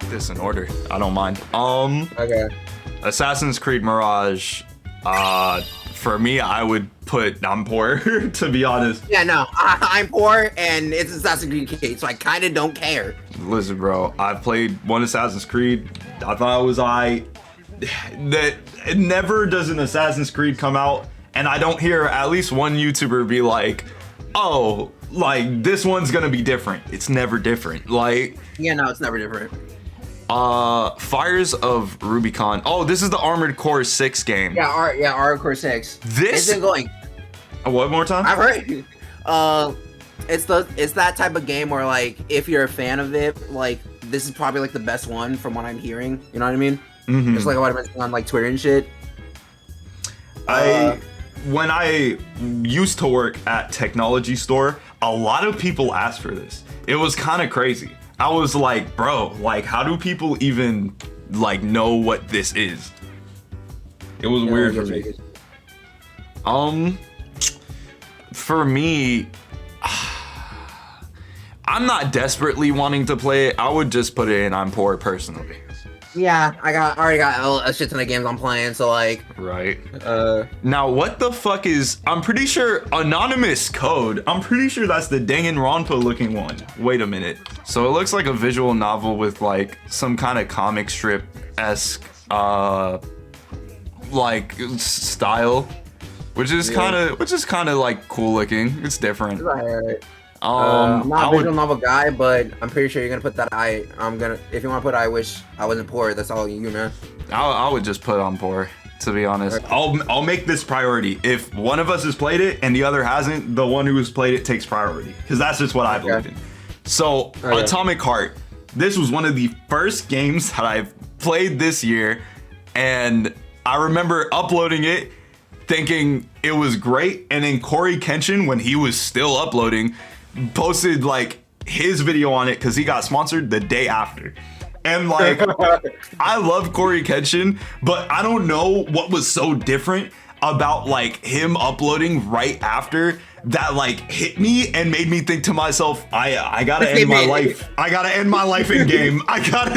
this in order. I don't mind. Okay. Assassin's Creed Mirage. For me, I would put I'm poor, to be honest. Yeah, no, I'm poor, and it's Assassin's Creed Cage, so I kind of don't care. Listen, bro, I've played one Assassin's Creed. I thought it was that never does an Assassin's Creed come out, and I don't hear at least one YouTuber be like, oh, like this one's gonna be different. It's never different. Like, yeah, no, it's never different. Fires of Rubicon. Oh, this is the Armored Core 6 game. Yeah, Armored Core 6. This it's been going. What more time? I've heard. It's that type of game where, like, if you're a fan of it, like, this is probably like the best one from what I'm hearing. You know what I mean? Mm-hmm. Just like what I've been on like Twitter and shit. When I used to work at technology store, a lot of people asked for this. It was kind of crazy. I was like, bro, like, how do people even like know what this is? It was weird for me. For me, I'm not desperately wanting to play it. I would just put it in I'm poor personally. Yeah, I already got a shit ton of games I'm playing, so like. Right. Now what the fuck is? I'm pretty sure Anonymous Code. I'm pretty sure that's the Danganronpa looking one. Wait a minute. So it looks like a visual novel with like some kind of comic strip esque like style, which is kind of like cool looking. It's different. I'm not a visual novel guy, but I'm pretty sure you're gonna put that if you want to put I wish I wasn't poor, that's all you, man. I would just put on poor, to be honest. I'll make this priority. If one of us has played it and the other hasn't, the one who has played it takes priority, because that's just what I believe in. So Atomic Heart, this was one of the first games that I've played this year, and I remember uploading it thinking it was great, and then Corey Kenshin, when he was still uploading, posted like his video on it because he got sponsored the day after. And like, I love Corey Kenshin, but I don't know what was so different about like him uploading right after that like hit me and made me think to myself, I gotta end my life. I gotta end my life in game. I can't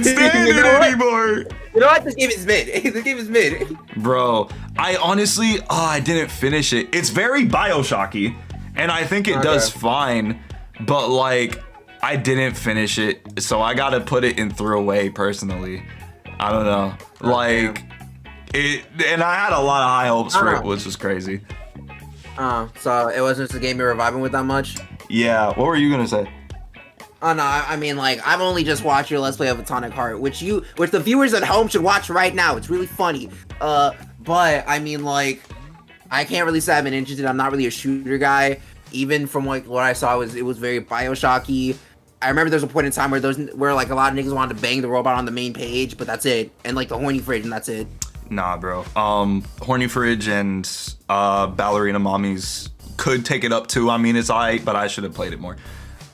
stand it anymore. You know what? This game is mid. This game is mid. Bro, I honestly, I didn't finish it. It's very Bioshocky, and I think it does fine, but like, I didn't finish it, so I gotta put it in throwaway personally. I don't know. Like, and I had a lot of high hopes for it, which was crazy. So it wasn't just a game you were vibing with that much? Yeah, what were you gonna say? Oh no, I mean, like, I've only just watched your Let's Play of Atomic Heart, which the viewers at home should watch right now. It's really funny. But I mean, like, I can't really say I've been interested. I'm not really a shooter guy. Even from like what I saw, it was very Bioshocky. I remember there's a point in time where like a lot of niggas wanted to bang the robot on the main page, but that's it. And like the horny fridge, and that's it. Nah, bro. Horny Fridge and Ballerina Mommies could take it up too. I mean, it's alright, but I should have played it more.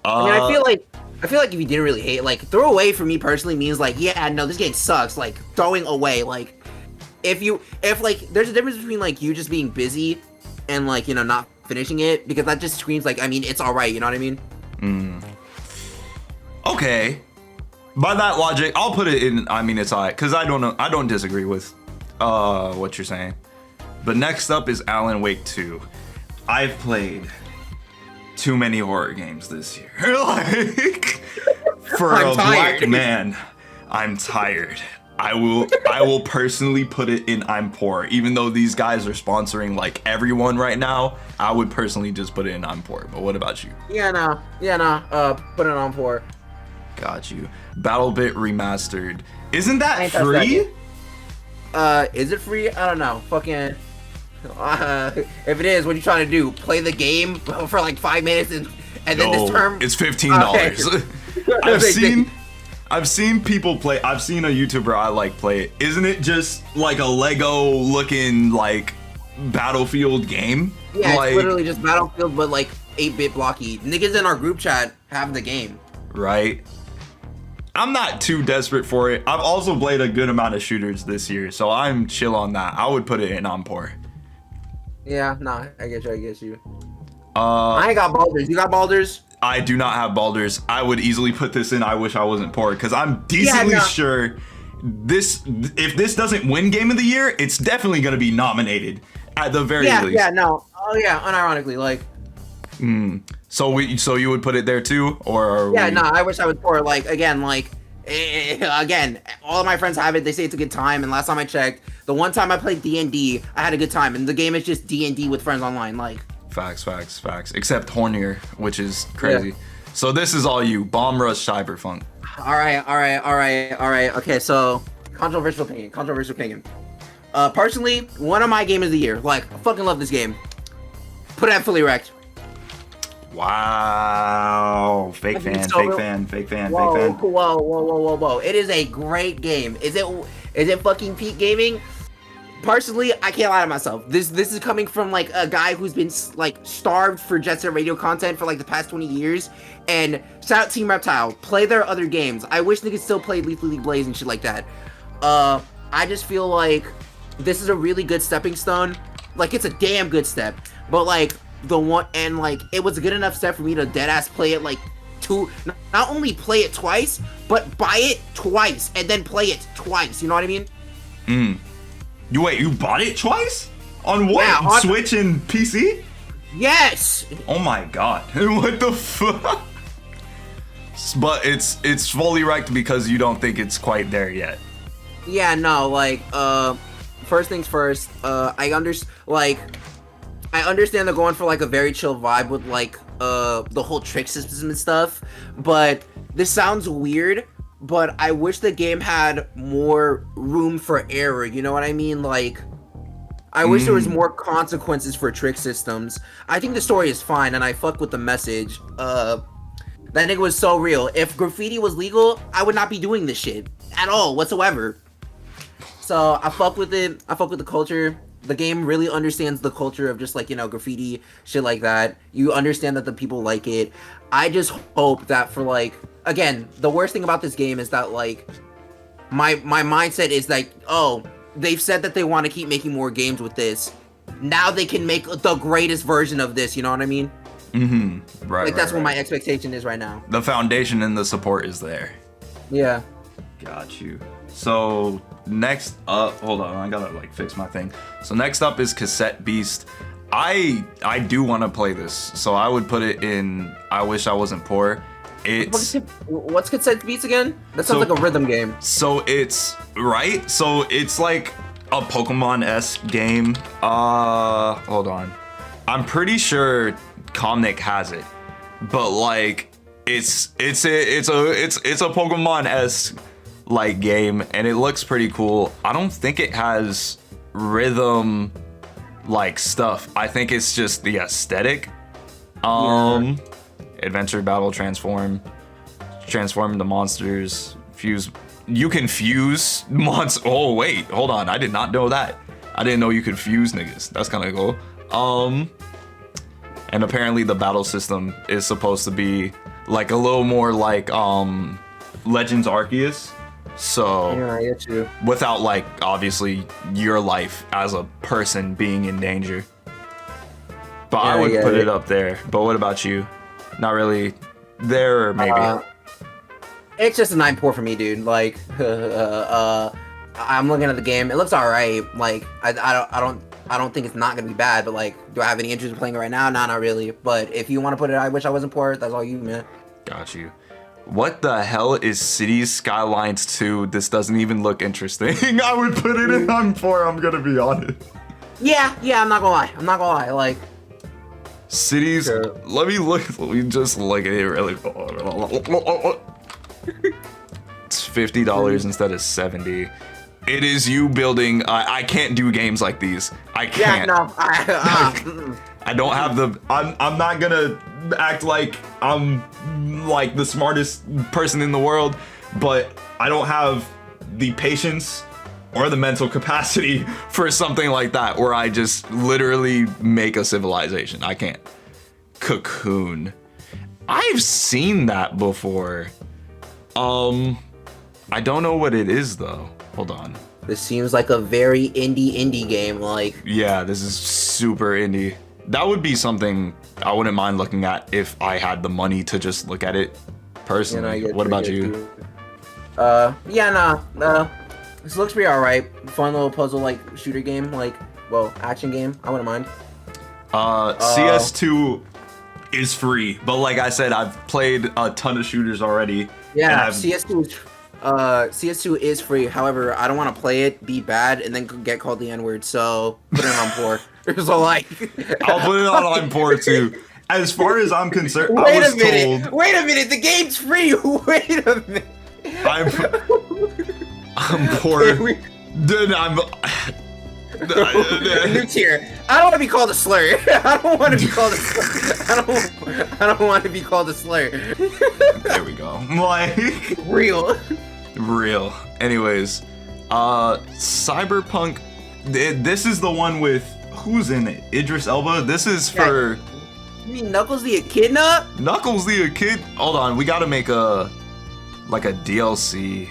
I mean, I feel like if you didn't really hate, like, throw away for me personally means like, yeah, no, this game sucks. Like, throwing away, like, if like, there's a difference between like you just being busy and like, you know, not finishing it, because that just screams like, I mean, it's alright, you know what I mean? Okay. By that logic, I'll put it in, I mean, it's alright, because I don't disagree with what you're saying. But next up is Alan Wake 2. I've played too many horror games this year. Like, for a black man, I'm tired. I will personally put it in I'm poor. Even though these guys are sponsoring like everyone right now, I would personally just put it in I'm poor. But what about you? Yeah, no. Put it on poor. Got you. BattleBit Remastered. Isn't that free? Is it free? I don't know. Fucking. If it is, what are you trying to do? Play the game for like 5 minutes and then this term? It's $15. Okay. I've seen people play. I've seen a YouTuber I like play it. Isn't it just like a Lego looking like Battlefield game? Yeah, like, it's literally just Battlefield, but like 8-bit blocky. Niggas in our group chat have the game. Right. I'm not too desperate for it. I've also played a good amount of shooters this year, so I'm chill on that. I would put it in on poor. Yeah, nah, I get you. I ain't got Baldur's. You got Baldur's? I do not have Baldur's. I would easily put this in I Wish I Wasn't Poor, because I'm decently sure if this doesn't win Game of the Year, it's definitely going to be nominated at the very least. Yeah, no. Oh yeah, unironically, like. So you would put it there too, or? Yeah, no. I Wish I Was Poor. Like again, again, all of my friends have it. They say it's a good time. And last time I checked, the one time I played D&D, I had a good time. And the game is just D&D with friends online. Like. Facts. Except hornier, which is crazy. Yeah. So this is all you. Bomb Rush Cyberpunk. All right. Okay, so controversial opinion. Personally, one of my game of the year. Like, I fucking love this game. Put it at Fully Wrecked. Wow. Fake fan. Whoa. It is a great game. Is it fucking peak gaming? Personally, I can't lie to myself. This is coming from like a guy who's been like starved for Jet Set Radio content for like the past 20 years. And shout out Team Reptile, play their other games. I wish they could still play Lethal League Blaze and shit like that. I just feel like this is a really good stepping stone. Like it's a damn good step. But like the one and like it was a good enough step for me to deadass play it like not only play it twice, but buy it twice and then play it twice. You know what I mean? You bought it twice? On what? Yeah, on Switch and PC? Yes! Oh my god. What the fuck? But it's fully wrecked because you don't think it's quite there yet. Yeah, no, like, first things first, I understand they're going for like a very chill vibe with like, the whole trick system and stuff, but this sounds weird. But I wish the game had more room for error, you know what I mean? Like, I wish there was more consequences for trick systems. I think the story is fine, and I fuck with the message. That nigga was so real. If graffiti was legal, I would not be doing this shit at all, whatsoever. So, I fuck with it. I fuck with the culture. The game really understands the culture of just, like, you know, graffiti, shit like that. You understand that the people like it. I just hope that for, like... Again, the worst thing about this game is that, like, my mindset is like, oh, they've said that they want to keep making more games with this. Now they can make the greatest version of this, you know what I mean? Right. Like, that's what my expectation is right now. The foundation and the support is there. Yeah. Got you. So, next up, hold on, I gotta, like, fix my thing. So, next up is Cassette Beast. I do want to play this, so I would put it in I Wish I Wasn't Poor. What's Cassette Beasts again? That sounds like a rhythm game. So it's like a Pokemon-esque game. Hold on. I'm pretty sure Komnik has it, but like it's a Pokemon-esque like game, and it looks pretty cool. I don't think it has rhythm like stuff. I think it's just the aesthetic. Adventure, battle, transform into monsters, fuse. You can fuse monsters. Oh wait, hold on. I did not know that. I didn't know you could fuse niggas. That's kind of cool. And apparently the battle system is supposed to be like a little more like Legends Arceus. So yeah, I get you. Without like obviously your life as a person being in danger. But yeah, I would put it up there. But what about you? Not really there, or maybe. It's just a 9 poor for me, dude. Like, I'm looking at the game. It looks alright. Like, I don't think it's not gonna be bad. But like, do I have any interest in playing it right now? Nah, not really. But if you want to put it, I Wish I Wasn't Poor. That's all you, man. Got you. What the hell is Cities Skylines II? This doesn't even look interesting. I would put it in I'm poor. I'm gonna be honest. Yeah. I'm not gonna lie. Like. Cities, let me just look at it really. It's $50 instead of $70. It is you building. I can't do games like these. I can't. Yeah, no. I don't have the. I'm not gonna act like I'm like the smartest person in the world, but I don't have the patience or the mental capacity for something like that where I just literally make a civilization. I can't. Cocoon. I've seen that before. I don't know what it is though. Hold on. This seems like a very indie game, like. Yeah, this is super indie. that would be something I wouldn't mind looking at if I had the money to just look at it personally. What about you? This looks pretty alright. Fun little puzzle like shooter game, action game. I wouldn't mind. CS2 is free, but like I said, I've played a ton of shooters already. Yeah, CS2 is free. However, I don't want to play it, be bad, and then get called the N-word. So put it on poor. So like, I'll put it on poor too. As far as I'm concerned, Wait a minute, the game's free. Wait a minute. I'm poor. Then I'm. New tier. I don't want to be called a slur. I don't want to be called a slur. I don't want to be called a slur. There we go. Like real. Anyways, Cyberpunk. This is the one with who's in it? Idris Elba. This is for. You mean Knuckles the Echidna? Knuckles the Echid. Hold on, we gotta make a DLC.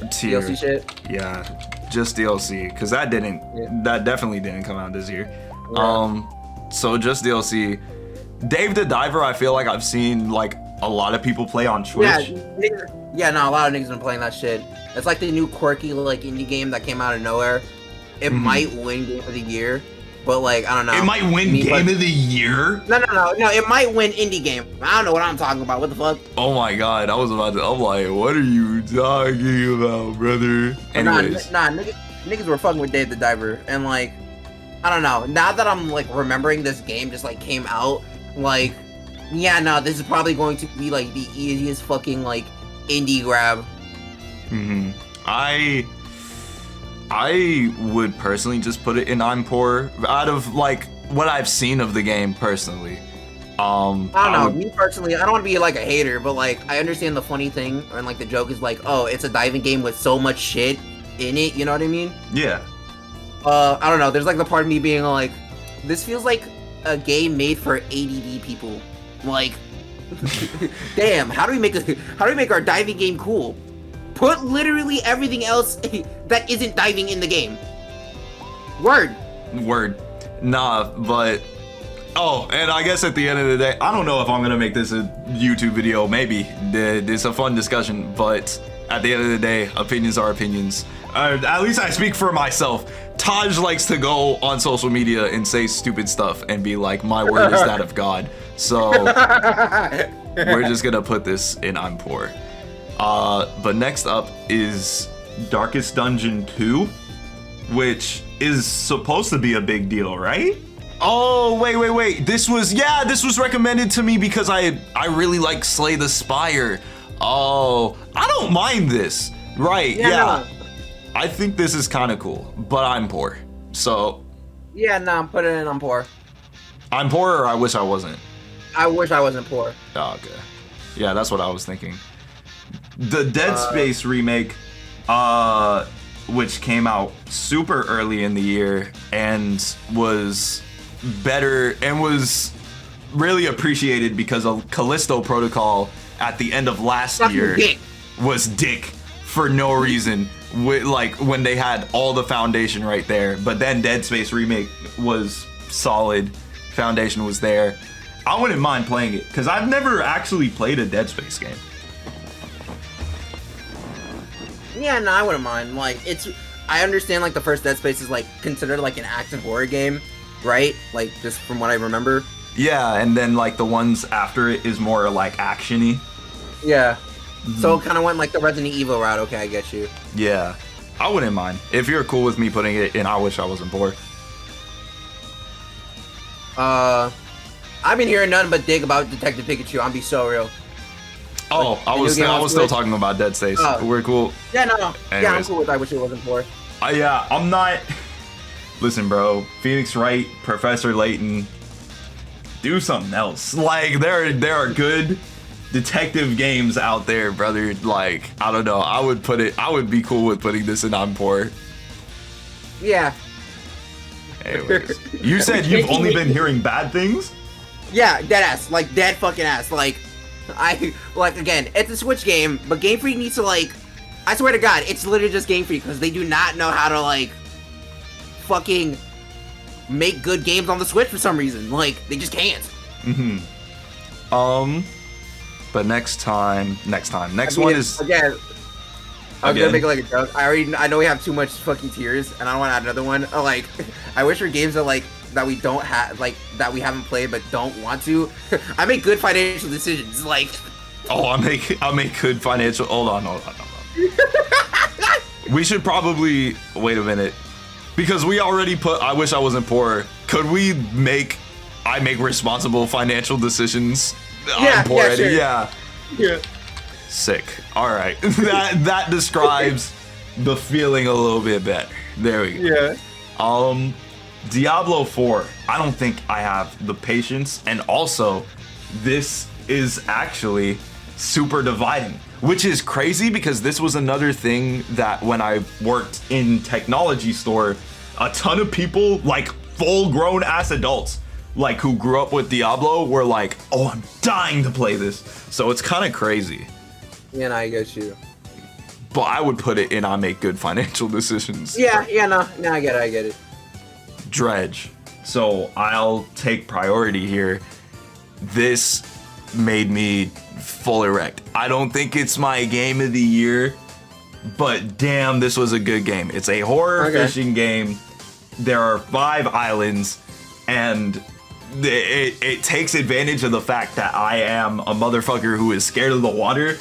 Tier. DLC shit. Yeah, just DLC, because that definitely didn't come out this year. Yeah. So just DLC. Dave the Diver, I feel like I've seen like a lot of people play on Twitch. A lot of niggas been playing that shit. It's like the new quirky like indie game that came out of nowhere. It might win Game of the Year, but like I don't know. It might win Game of the Year? No. It might win indie game. I don't know what I'm talking about. What the fuck? Oh my god, I'm like, what are you talking about, brother? Anyways. Niggas were fucking with Dave the Diver, and like, I don't know. Now that I'm like remembering this game just like came out, like, this is probably going to be like the easiest fucking like indie grab. I would personally just put it in I'm poor out of like what I've seen of the game personally. I don't know. Me personally, I don't want to be like a hater, but like I understand the funny thing and like the joke is like, oh, it's a diving game with so much shit in it. You know what I mean? Yeah. I don't know. There's like the part of me being like, this feels like a game made for ADD people. Like, damn, how do we make our diving game cool? Put literally everything else that isn't diving in the game. Word. Nah, but and I guess at the end of the day, I don't know if I'm gonna make this a YouTube video. Maybe it's a fun discussion, but at the end of the day, opinions are opinions. At least I speak for myself. Taj likes to go on social media and say stupid stuff and be like, my word is that of God. So we're just gonna put this in I'm poor. But next up is Darkest Dungeon 2, which is supposed to be a big deal, right? Oh, wait. This was recommended to me because I really like Slay the Spire. Oh, I don't mind this. Right, yeah. I think this is kind of cool, but I'm poor. So. Put it in I'm poor. I'm poor or I wish I wasn't? I wish I wasn't poor. Oh, okay. Yeah, that's what I was thinking. The Dead Space remake, which came out super early in the year and was better and was really appreciated because of Callisto Protocol at the end of last year was dick for no reason. Like when they had all the foundation right there, but then Dead Space remake was solid. Foundation was there. I wouldn't mind playing it because I've never actually played a Dead Space game. I wouldn't mind. Like, I understand, like, the first Dead Space is, like, considered, like, an action horror game, right? Like, just from what I remember. Yeah, and then, like, the ones after it is more, like, action-y. Yeah. So it kind of went, like, the Resident Evil route. Okay, I get you. Yeah. I wouldn't mind. If you're cool with me putting it in I Wish I Wasn't Poor. I've been hearing nothing but dig about Detective Pikachu. I'm be so real. Oh, like, I was still talking about Dead Space. We're cool. Yeah, no. Anyways. Yeah, I'm cool with I Wish It Wasn't Poor. I'm not. Listen, bro. Phoenix Wright, Professor Layton. Do something else. Like there are good detective games out there, brother. Like I don't know. I would be cool with putting this in I'm poor. Yeah. Anyways, you said you've only been hearing bad things? Yeah, dead ass. Like dead fucking ass. Like again, it's a Switch game, but Game Freak needs to like. I swear to God, it's literally just Game Freak because they do not know how to like fucking make good games on the Switch for some reason. Like, they just can't. But next one is again. I was gonna make like a joke. I know we have too much fucking tiers, and I want to add another one. Like, I wish for games that we don't have, like, that we haven't played but don't want to. I make good financial decisions. Like, I'll make good financial. Hold on. We should probably wait a minute, because we already put I wish I wasn't poor. Could we make responsible financial decisions? Yeah, sure. Yeah. Sick. All right. that describes the feeling a little bit better. There we go. Yeah. Diablo 4. I don't think I have the patience, and also this is actually super dividing, which is crazy because this was another thing that when I worked in technology store, a ton of people, like full-grown ass adults, like who grew up with Diablo, were like, "Oh, I'm dying to play this." So it's kind of crazy. Yeah, no, I get you. But I would put it in I make good financial decisions. No, I get it. Dredge. So I'll take priority here. This made me full erect. I don't think it's my game of the year, but damn, this was a good game. It's a horror fishing game. There are 5 islands, and it takes advantage of the fact that I am a motherfucker who is scared of the water,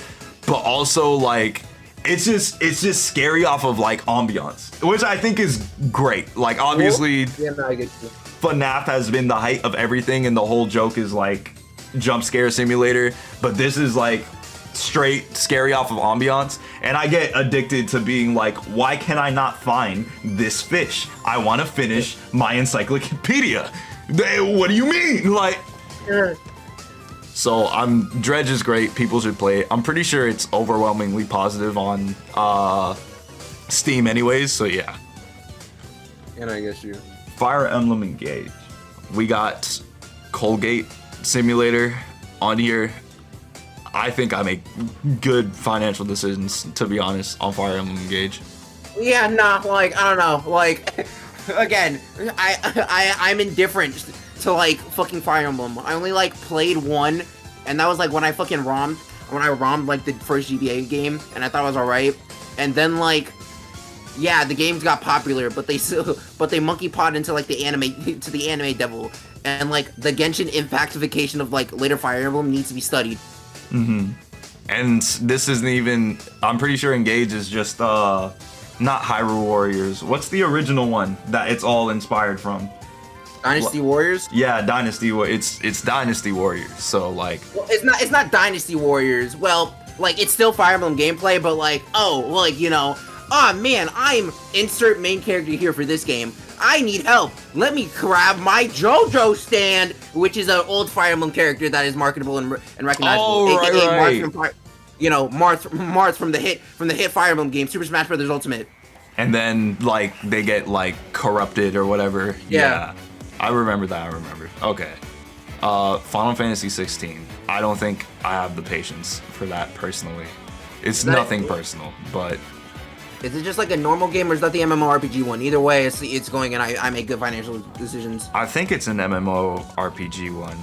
but also like it's just scary off of like ambiance, which I think is great. Like obviously, I get you. FNAF has been the height of everything, and the whole joke is like jump scare simulator, but this is like straight scary off of ambiance, and I get addicted to being like, why can I not find this fish? I want to finish my encyclopedia. What do you mean? Like, so Dredge is great. People should play it. I'm pretty sure it's overwhelmingly positive on Steam anyways, so yeah. And I guess you. Fire Emblem Engage. We got Colgate Simulator on here. I think I make good financial decisions, to be honest, on Fire Emblem Engage. Yeah, nah, like, I don't know, like, again, I'm indifferent to, like, fucking Fire Emblem. I only, like, played one, and that was, like, when I ROM'd, like, the first GBA game, and I thought it was alright, and then, like, yeah, the games got popular, but they monkey pot into, like, the anime devil, and, like, the Genshin impactification of, like, later Fire Emblem needs to be studied. Mm-hmm. And this isn't even, I'm pretty sure Engage is just, not Hyrule Warriors. What's the original one that it's all inspired from? Dynasty Warriors? Yeah, Dynasty. It's Dynasty Warriors. So like, well, it's not Dynasty Warriors. Well, like it's still Fire Emblem gameplay, but like, oh, like you know, oh man, I'm insert main character here for this game. I need help. Let me grab my JoJo stand, which is an old Fire Emblem character that is marketable and recognizable. Oh, AKA right. Marth from the hit Fire Emblem game, Super Smash Bros. Ultimate. And then like they get like corrupted or whatever. Yeah. I remember that. Okay. Final Fantasy 16. I don't think I have the patience for that personally. It's nothing personal, but is it just like a normal game, or is that the MMORPG one? Either way, it's going, and I make good financial decisions. I think it's an MMORPG one,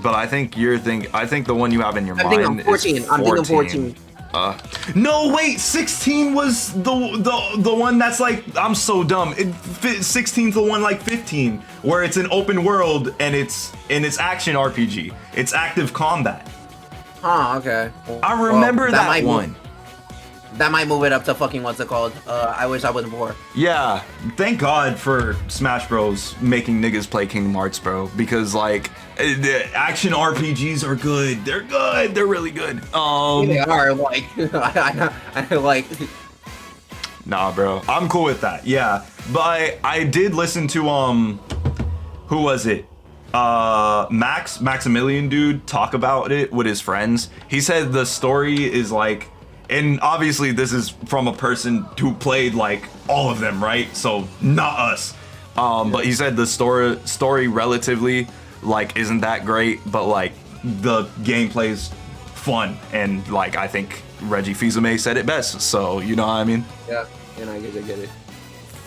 but I think the one you have in your mind is 14. I'm thinking 14. No, wait, 16 was the one that's like, I'm so dumb. 16's the one like 15, where it's an open world and it's action RPG. It's active combat. Huh, okay. I remember that one. That might move it up to fucking what's it called? I wish I wasn't poor. Yeah, thank God for Smash Bros. Making niggas play Kingdom Hearts, bro. Because like, the action RPGs are good. They're good. They're really good. They are like, I like. Nah, bro. I'm cool with that. Yeah, but I did listen to who was it? Maximilian dude talk about it with his friends. He said the story is like. And obviously this is from a person who played like all of them, right? So not us. But he said the story relatively like isn't that great, but like the gameplay's fun, and like I think Reggie Fils-Aimé said it best. So you know what I mean? Yeah, and I get it.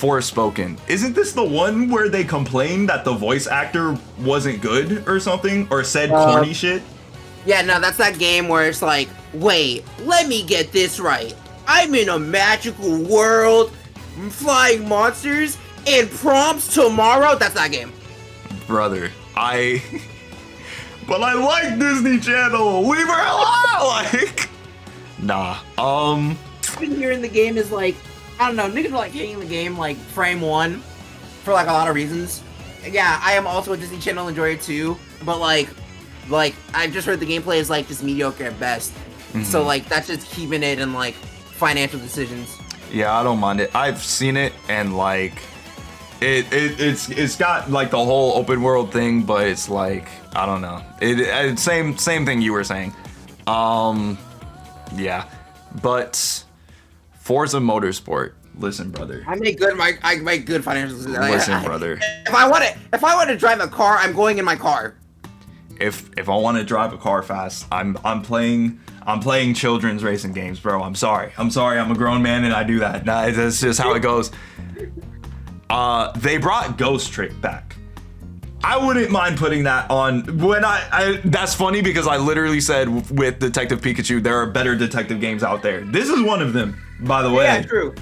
Forspoken. Isn't this the one where they complained that the voice actor wasn't good or something, or said corny shit? Yeah, no, that's that game where it's like, wait, let me get this right. I'm in a magical world, flying monsters, and prompts tomorrow. That's that game. Brother, but I like Disney Channel. Leave her alone. Like, nah. I've been hearing the game is like, I don't know, niggas are like hating the game like frame one for like a lot of reasons. Yeah, I am also a Disney Channel enjoyer too, but like I've just heard the gameplay is like just mediocre at best. So like that's just keeping it in like financial decisions. Yeah, I don't mind it. I've seen it and like it's got like the whole open world thing, but it's like I don't know. It same thing you were saying. Yeah, but Forza Motorsport. Listen, brother. I make good financial decisions. Listen, brother. If I want to drive a car, I'm going in my car. If I want to drive a car fast, I'm playing children's racing games, bro. I'm sorry. I'm a grown man and I do that. Nah, that's just how it goes. They brought Ghost Trick back. I wouldn't mind putting that on when that's funny because I literally said with Detective Pikachu there are better detective games out there. This is one of them, by the way. Yeah, true.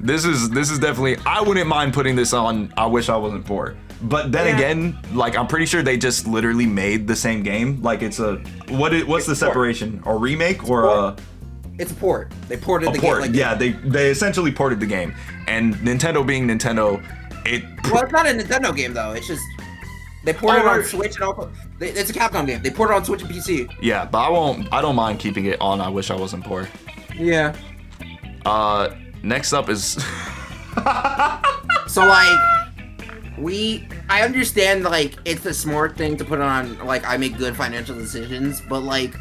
This is definitely, I wouldn't mind putting this on I Wish I Wasn't Poor. But then again, like I'm pretty sure they just literally made the same game. Like it's a what's the separation? A remake or a It's a port. They ported the port. game. Like yeah, they essentially ported the game. And Nintendo being Nintendo, well, it's not a Nintendo game though. It's just they ported it on Switch and all. It's a Capcom game. They ported it on Switch and PC. Yeah, but I don't mind keeping it on I Wish I Wasn't Poor. Yeah. Next up is so like I understand like it's a smart thing to put on like I make good financial decisions, but like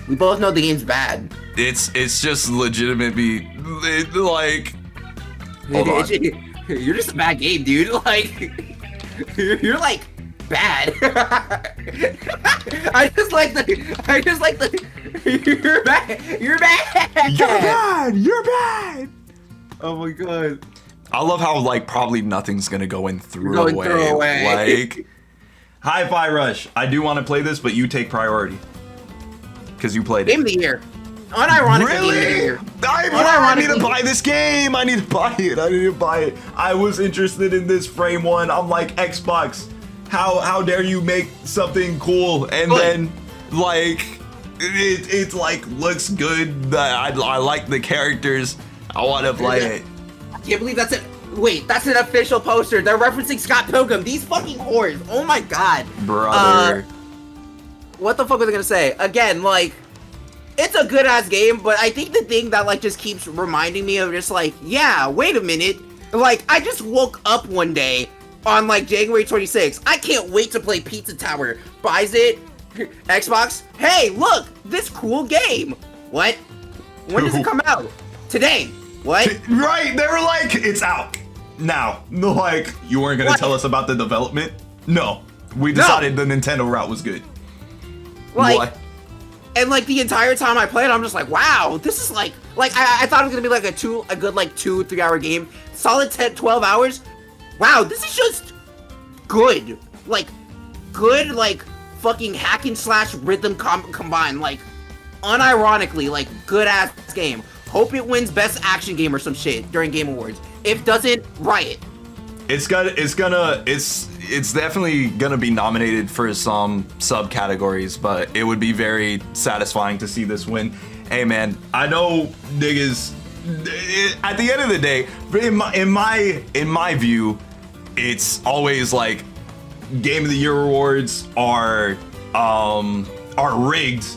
we both know the game's bad. It's just legitimately like hold on. You're just a bad game, dude. Like you're like bad. I just like the you're bad. You're bad. Oh my god. I love how like probably nothing's gonna go in through away. Like Hi-Fi Rush. I do want to play this, but you take priority. Cause you played it. Game of the year. Unironically, really? Game of the year. I need to buy this game. I need to buy it. I was interested in this frame one. I'm like, Xbox, how dare you make something cool and then like it like looks good. I like the characters. I want to play it. I can't believe that's it. Wait, that's an official poster. They're referencing Scott Pilgrim. These fucking whores. Oh my god. Brother. What the fuck was I gonna say? Again, like, it's a good ass game, but I think the thing that like just keeps reminding me of just like, yeah, wait a minute. Like, I just woke up one day on like January 26th. I can't wait to play Pizza Tower. Buys it. Xbox. Hey, look, this cool game. What? When does it come out? Today. What? Right, they were like, it's out now. Like, you weren't gonna tell us about the development? No. We decided the Nintendo route was good. Like, what? And like the entire time I played, I'm just like, wow, this is like I thought it was gonna be like a good like 2-3 hour game. Solid 10-12 hours. Wow, this is just good. Like good like fucking hack and slash rhythm combined. Like unironically, like good ass game. Hope it wins best action game or some shit during Game Awards. If doesn't, Riot. It's definitely gonna be nominated for some subcategories, but it would be very satisfying to see this win. Hey man, I know niggas. At the end of the day, in my view, it's always like Game of the Year awards are rigged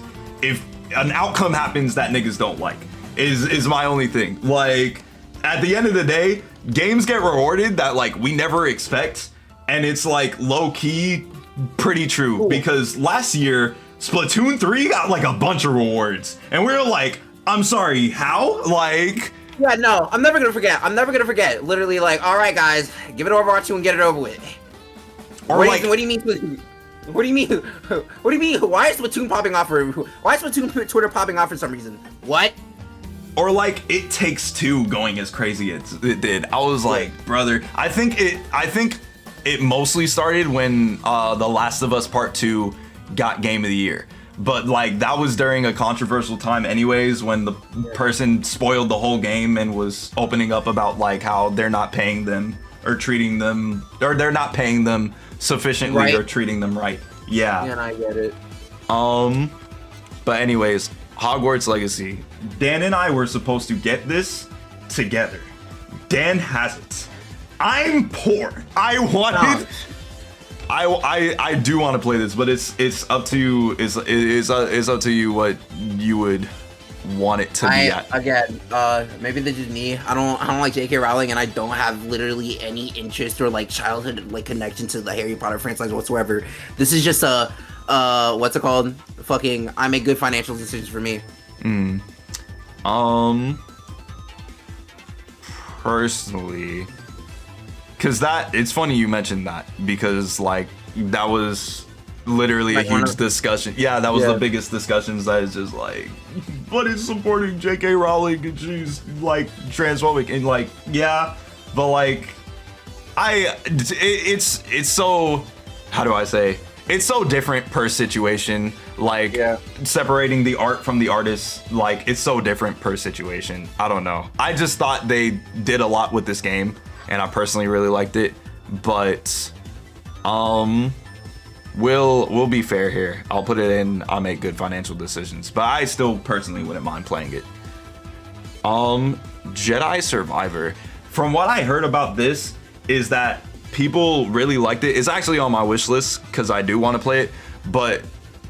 if an outcome happens that niggas don't like. Is my only thing. Like at the end of the day, games get rewarded that like we never expect, and it's like low key pretty true. Ooh. Because last year Splatoon 3 got like a bunch of rewards and we were like, I'm sorry, how? Like yeah, no, I'm never gonna forget. Literally like, all right guys, give it Overwatch 2 and get it over with. Or what do you mean? What do you mean? What do you mean? Why is Splatoon popping off? Why is Splatoon Twitter popping off for some reason? What? or like It Takes Two going as crazy as it did. I was like, brother, I think it mostly started when The Last of Us Part 2 got Game of the Year. But like that was during a controversial time anyways, when the person spoiled the whole game and was opening up about like how they're not paying them or treating them, or they're not paying them sufficiently or treating them right. Yeah. And I get it. But anyways, Hogwarts Legacy. Dan and I were supposed to get this together. Dan has it. I'm poor. I want it. I do want to play this, but it's up to you. It's up to you what you would want it to be at. Again, maybe this is me. I don't like J.K. Rowling, and I don't have literally any interest or like childhood like connection to the Harry Potter franchise whatsoever. This is just a what's it called? Fucking I make good financial decisions for me. Personally, because it's funny you mentioned that, because like that was literally a huge discussion. Yeah, that was the biggest discussions. That is just like, but it's supporting J.K. Rowling and she's like transphobic and like, yeah, but like it's so, how do I say, it's so different per situation. Like separating the art from the artist, like it's so different per situation. I don't know. I just thought they did a lot with this game, and I personally really liked it. But we'll be fair here. I'll put it in. I'll make good financial decisions, but I still personally wouldn't mind playing it. Jedi Survivor. From what I heard about this, is that people really liked it. It's actually on my wish list because I do want to play it. But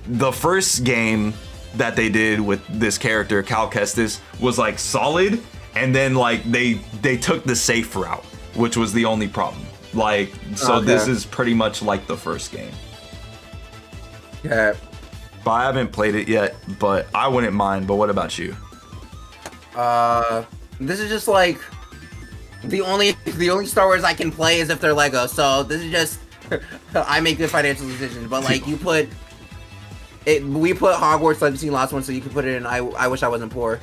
the first game that they did with this character, Cal Kestis, was like solid, and then like they took the safe route, which was the only problem. Like, so this is pretty much like the first game. Yeah. But I haven't played it yet, but I wouldn't mind. But what about you? This is just like the only Star Wars I can play is if they're Lego. So this is just I make good financial decisions. But like we put Hogwarts Legacy last one, so you can put it in. I wish I wasn't poor.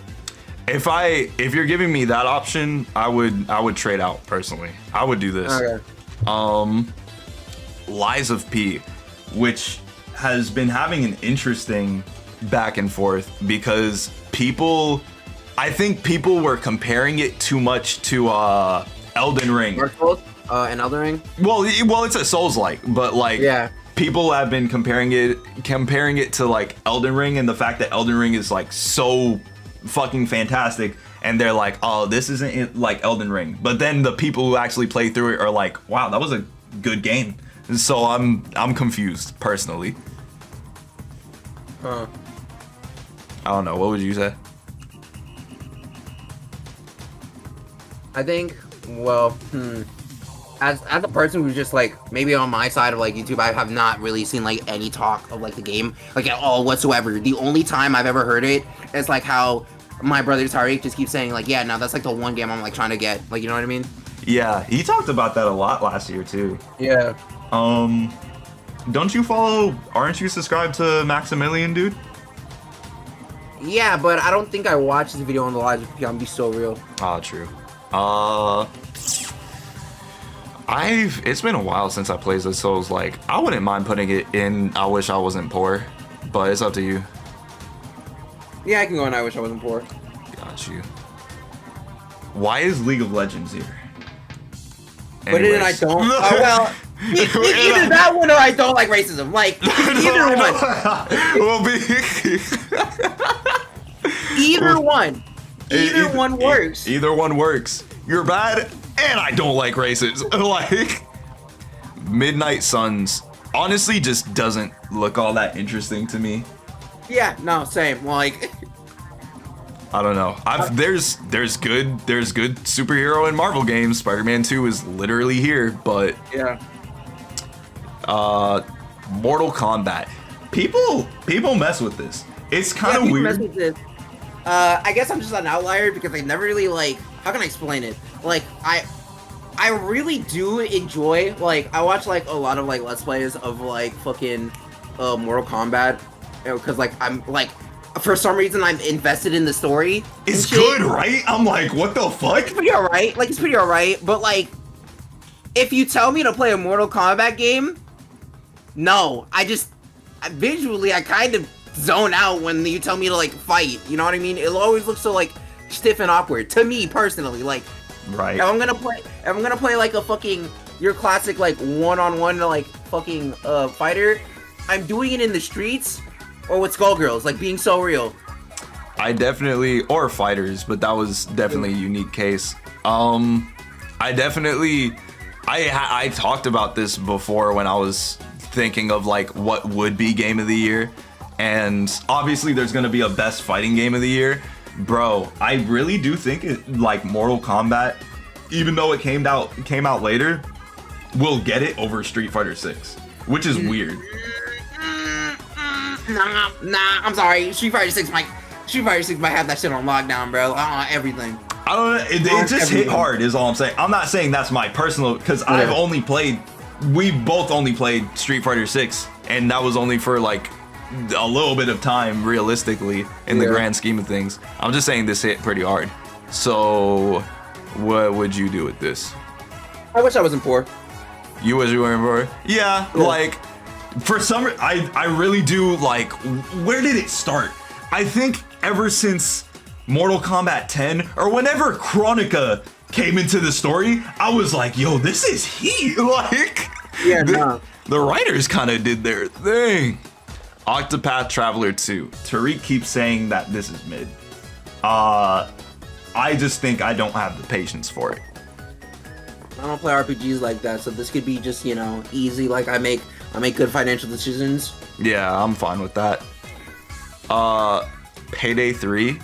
If you're giving me that option, I would trade out personally. I would do this. Okay. Lies of P, which has been having an interesting back and forth because I think people were comparing it too much to Elden Ring. Dark Souls and Elden Ring? Well, it's a Souls-like, but like people have been comparing it to like Elden Ring, and the fact that Elden Ring is like so fucking fantastic, and they're like, oh, this isn't like Elden Ring. But then the people who actually play through it are like, wow, that was a good game. So I'm confused personally. I don't know. What would you say? I think, well, as a person who's just like maybe on my side of like YouTube, I have not really seen like any talk of like the game like at all whatsoever. The only time I've ever heard it is like how my brother Tariq just keeps saying like, yeah, no, that's like the one game I'm like trying to get. Like, you know what I mean? Yeah, he talked about that a lot last year too. Yeah. Don't you follow? Aren't you subscribed to Maximilian, dude? Yeah, but I don't think I watched this video on the live. I'm be so real. Oh, true. It's been a while since I played this, so it's like I wouldn't mind putting it in I Wish I Wasn't Poor, but it's up to you. Yeah, I can go in I Wish I Wasn't Poor. Got you. Why is League of Legends here? But then I don't. Well, either that one or I don't like racism. Like either one. Either one. Either one works. Either one works. You're bad, and I don't like races. Like, Midnight Suns honestly just doesn't look all that interesting to me. Yeah, no, same. Like, I don't know. There's good superhero and Marvel games. Spider-Man 2 is literally here, but yeah. Mortal Kombat. People mess with this. It's kind of weird. Mess with this. I guess I'm just an outlier because I never really like. How can I explain it? Like I really do enjoy. Like I watch like a lot of like Let's Plays of like fucking Mortal Kombat because like I'm like for some reason I'm invested in the story. It's good, right? I'm like, what the fuck? It's pretty alright. Like, it's pretty alright, but like, if you tell me to play a Mortal Kombat game, no. Visually, I kind of zone out when you tell me to like fight. You know what I mean? It always looks so like stiff and awkward to me personally. Like, right. If I'm gonna play like a fucking your classic like one-on-one like fucking fighter, I'm doing it in the streets or with Skullgirls, like being so real. I definitely, or fighters, but that was definitely a unique case. I talked about this before when I was thinking of like what would be game of the year, and obviously there's gonna be a best fighting game of the year. Bro, I really do think it, like Mortal Kombat, even though it came out later, will get it over Street Fighter 6, which is weird. Nah, I'm sorry. Street Fighter 6 might have that shit on lockdown, bro. Everything. I don't know. It just hit hard is all I'm saying. I'm not saying that's my personal, because we both only played Street Fighter 6, and that was only for like a little bit of time realistically in the grand scheme of things. I'm just saying this hit pretty hard. So what would you do with this? I wish I wasn't poor. You wish you weren't poor? Yeah, like for some, I really do. Like, where did it start? I think ever since Mortal Kombat 10 or whenever Chronica came into the story, I was like, yo, this is heat. Like, the writers kind of did their thing. Octopath Traveler 2. Tariq keeps saying that this is mid. I just think I don't have the patience for it. I don't play RPGs like that, so this could be just, you know, easy. Like I make good financial decisions. Yeah, I'm fine with that. Payday 3.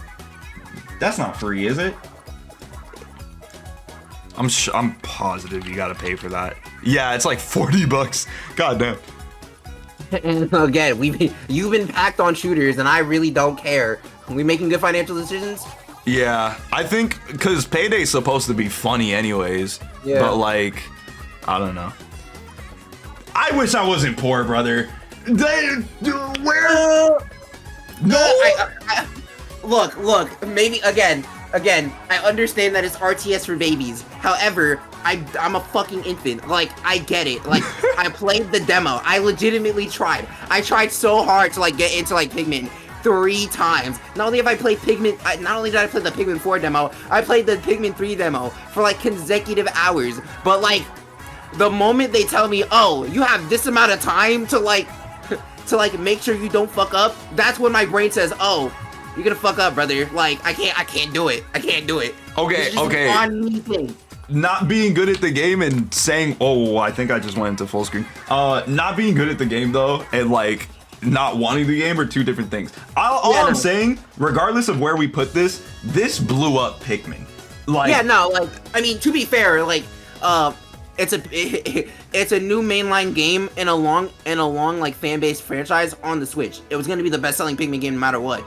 That's not free, is it? I'm positive you gotta pay for that. Yeah, it's like $40. God damn. Again, you've been packed on shooters, and I really don't care. We making good financial decisions? Yeah, I think because Payday's supposed to be funny anyways. Yeah. But like, I don't know. I wish I wasn't poor, brother. Where? No. Look. Maybe again. I understand that it's RTS for babies. However, I'm a fucking infant. Like, I get it. Like, I played the demo. I legitimately tried. I tried so hard to like get into like Pikmin 3 times. Not only did I play the Pikmin 4 demo, I played the Pikmin 3 demo for like consecutive hours. But like, the moment they tell me, oh, you have this amount of time to like make sure you don't fuck up, that's when my brain says, oh, you're gonna fuck up, brother. Like, I can't do it. Okay. Not being good at the game and saying, oh, I think I just went into full screen. Not being good at the game though, and like not wanting the game are two different things. I'm saying, regardless of where we put this blew up Pikmin. Like, yeah, no, like, I mean, to be fair, like, it's a new mainline game in a long like fan base franchise on the Switch. It was gonna be the best selling Pikmin game no matter what.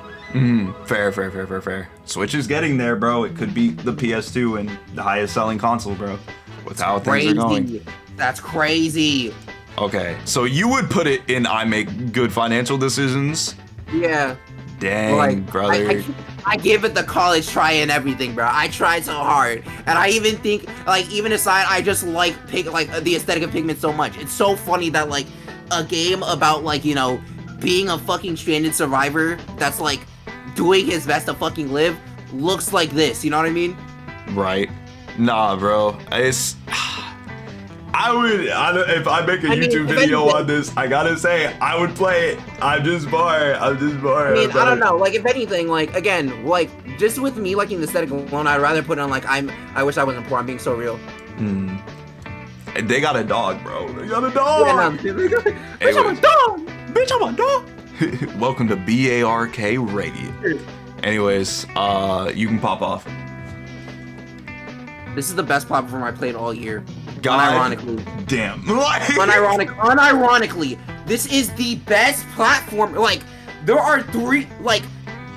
Fair. Switch is getting there, bro. It could beat the PS2 and the highest selling console, bro. With how things are going. That's crazy. Okay, so you would put it in I make good financial decisions? Yeah. Dang, like, brother. I gave it the college try and everything, bro. I tried so hard. And I even think, like, even aside, I just like the aesthetic of Pikmin so much. It's so funny that, like, a game about, like, you know, being a fucking stranded survivor that's, like, doing his best to fucking live looks like this, you know what I mean? Right. Nah, bro. It's... if I make a YouTube video on this, I gotta say, I would play it. I'm just bored. I mean, I don't know. Like, if anything, like, again, like, just with me liking the aesthetic alone, I'd rather put on, like, I wish I wasn't poor. I'm being so real. They got a dog, bro. They got a dog. Yeah, no, bitch, I'm a dog. Bitch, I'm a dog. Welcome to BARK Radio. Anyways, you can pop off. This is the best platform I played all year. Unironically. Damn. Unironically, this is the best platform. Like, there are 3, like,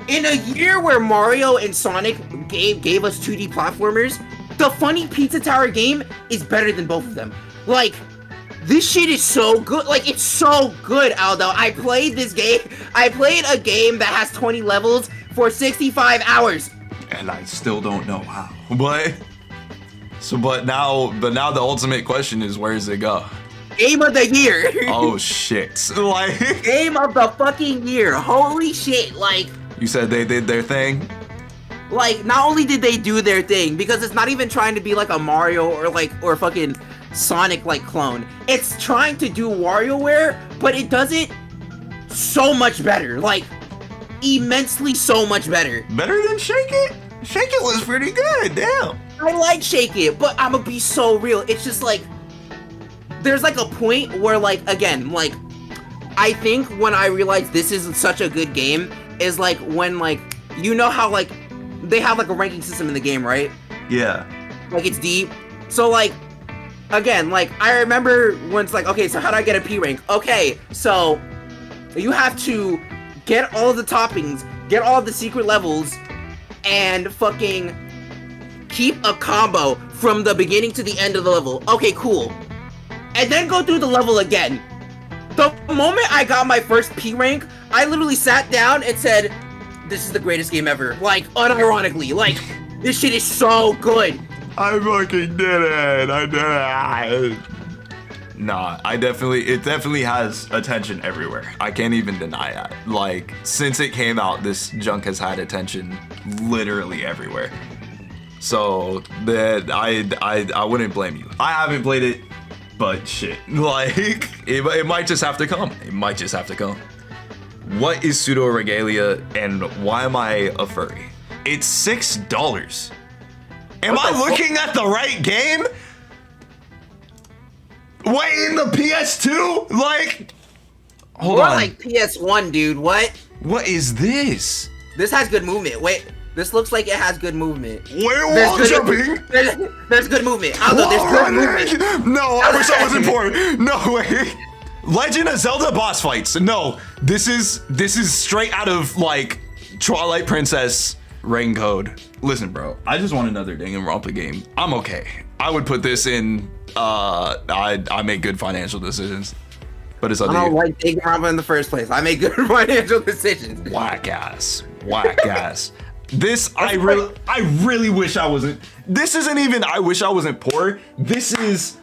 in a year where Mario and Sonic gave us 2D platformers, the Funny Pizza Tower game is better than both of them. Like, this shit is so good. Like, it's so good, Aldo. I played this game. I played a game that has 20 levels for 65 hours. And I still don't know how. But now the ultimate question is, where does it go? Game of the year. Oh shit. Like, game of the fucking year. Holy shit. Like, you said they did their thing? Like, not only did they do their thing, because it's not even trying to be like a Mario or fucking Sonic like clone. It's trying to do WarioWare, but it does it so much better. Like, immensely so much better. Better than Shake It? Shake It was pretty good, damn. I like Shake It, but I'ma be so real. It's just like, there's like a point where, like, again, like, I think when I realized this is such a good game is like when, like, you know how, like, they have like a ranking system in the game, right? Yeah. Like, it's deep. So, like, again, like, I remember when it's like, okay, so how do I get a P rank? Okay, so you have to get all of the toppings, get all of the secret levels, and fucking keep a combo from the beginning to the end of the level. Okay, cool. And then go through the level again. The moment I got my first P rank, I literally sat down and said, this is the greatest game ever. Like, unironically. Like, this shit is so good. I fucking did it. I did it. Nah, it definitely has attention everywhere. I can't even deny that. Like, since it came out, this junk has had attention literally everywhere. So, I wouldn't blame you. I haven't played it, but shit. Like, it might just have to come. It might just have to come. What is Pseudoregalia and why am I a furry? It's $6. Am I looking at the right game? Wait, in the PS2? Like, hold on. More like PS1, dude. What? What is this? This has good movement. Wait, this looks like it has good movement. Wall jumping? There's good movement. Aldo, there's good movement. No, I wish I wasn't poor. No way. Legend of Zelda boss fights. No, this is straight out of like Twilight Princess Rain Code. Listen, bro, I just want another Danganronpa game. I'm okay. I would put this in. I make good financial decisions, but it's up to you. I don't like Danganronpa in the first place. I make good financial decisions. Whack ass. This I really wish I wasn't. This isn't even I wish I wasn't poor. This is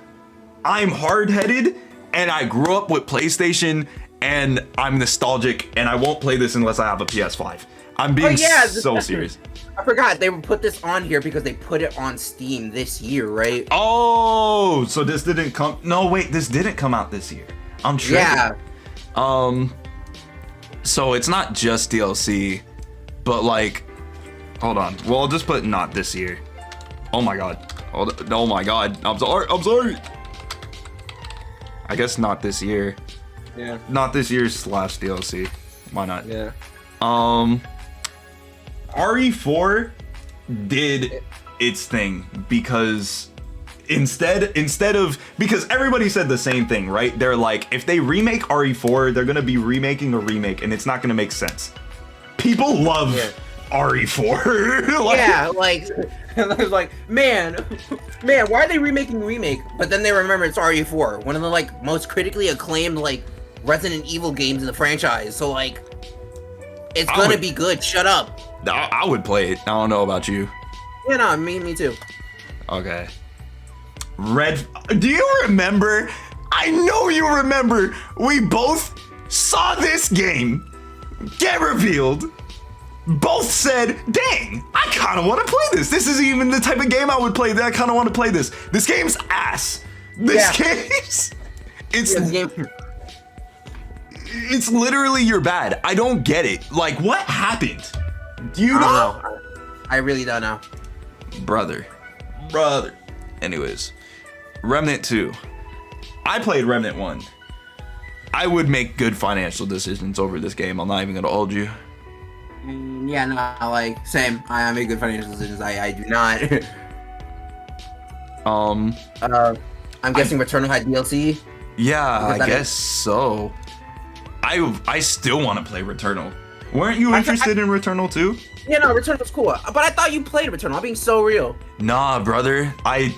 I'm hard-headed. And I grew up with PlayStation, and I'm nostalgic, and I won't play this unless I have a PS5. I'm being so serious. I forgot they would put this on here because they put it on Steam this year, right? Oh, so this didn't come. No, wait, this didn't come out this year. I'm tripping. Yeah. So it's not just DLC, but like, hold on. Well, I'll just put not this year. Oh my god. Oh my god. I'm sorry. I guess not this year. Yeah. Not this year's / DLC. Why not? Yeah. RE4 did its thing because instead of because everybody said the same thing, right? They're like, if they remake RE4, they're gonna be remaking a remake, and it's not gonna make sense. People love RE4. Like, yeah, like it's like, man, why are they remaking Remake? But then they remember it's RE4, one of the like most critically acclaimed like Resident Evil games in the franchise. So like, it's gonna be good. Shut up. I would play it. I don't know about you. Yeah, no, me too. Okay. Do you remember? I know you remember. We both saw this game get revealed. Both said, dang, I kind of want to play this. This isn't even the type of game I would play. That I kind of want to play this. This game's ass. It's literally you're bad. I don't get it. Like, what happened? Do you know? I really don't know. Brother. Anyways, Remnant 2. I played Remnant 1. I would make good financial decisions over this game. I'm not even gonna hold you. Yeah, no, like, same. I make good financial decisions. I do not. I'm guessing Returnal had DLC? Yeah, I guess so. I still want to play Returnal. Weren't you interested in Returnal too? Yeah, no, Returnal was cool, but I thought you played Returnal. I'm being so real. Nah, brother. And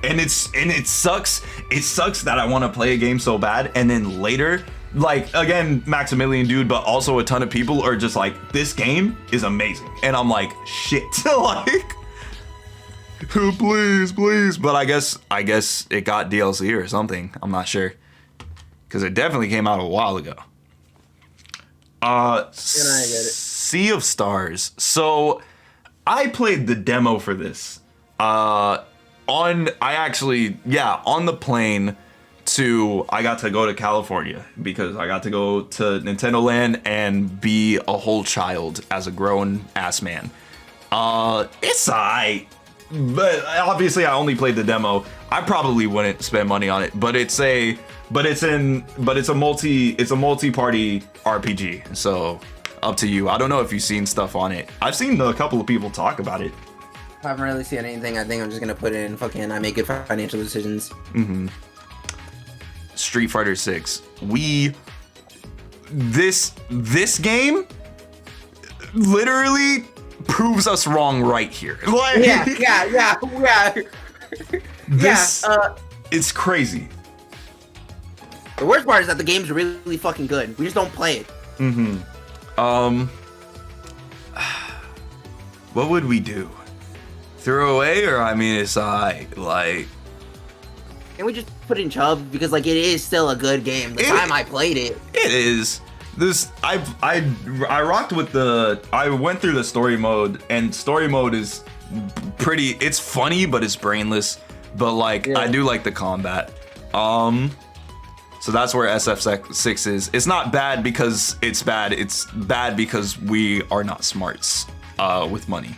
it sucks. It sucks that I want to play a game so bad, and then later, like, again, Maximilian dude, but also a ton of people are just like, this game is amazing, and I'm like, shit, like, please. But I guess it got DLC or something. I'm not sure, because it definitely came out a while ago. I get it. Sea of Stars. So I played the demo for this. On the plane I got to go to California because I got to go to Nintendo Land and be a whole child as a grown ass man. It's alright, but obviously I only played the demo. I probably wouldn't spend money on it, but it's a multi-party RPG. So up to you. I don't know if you've seen stuff on it. I've seen a couple of people talk about it. I haven't really seen anything. I think I'm just gonna put in fucking I make good financial decisions. Mm-hmm. Street Fighter 6. This game literally proves us wrong right here. Like, Yeah. It's crazy. The worst part is that the game's really fucking good. We just don't play it. Mm-hmm. What would we do? Throw away, or I mean, it's like. Can we just put in Chubb, because like it is still a good game. The time I played it. It is. This I rocked with I went through the story mode, and story mode is pretty. It's funny, but it's brainless. But like I do like the combat. So that's where SF6 is. It's not bad because it's bad. It's bad because we are not smarts with money.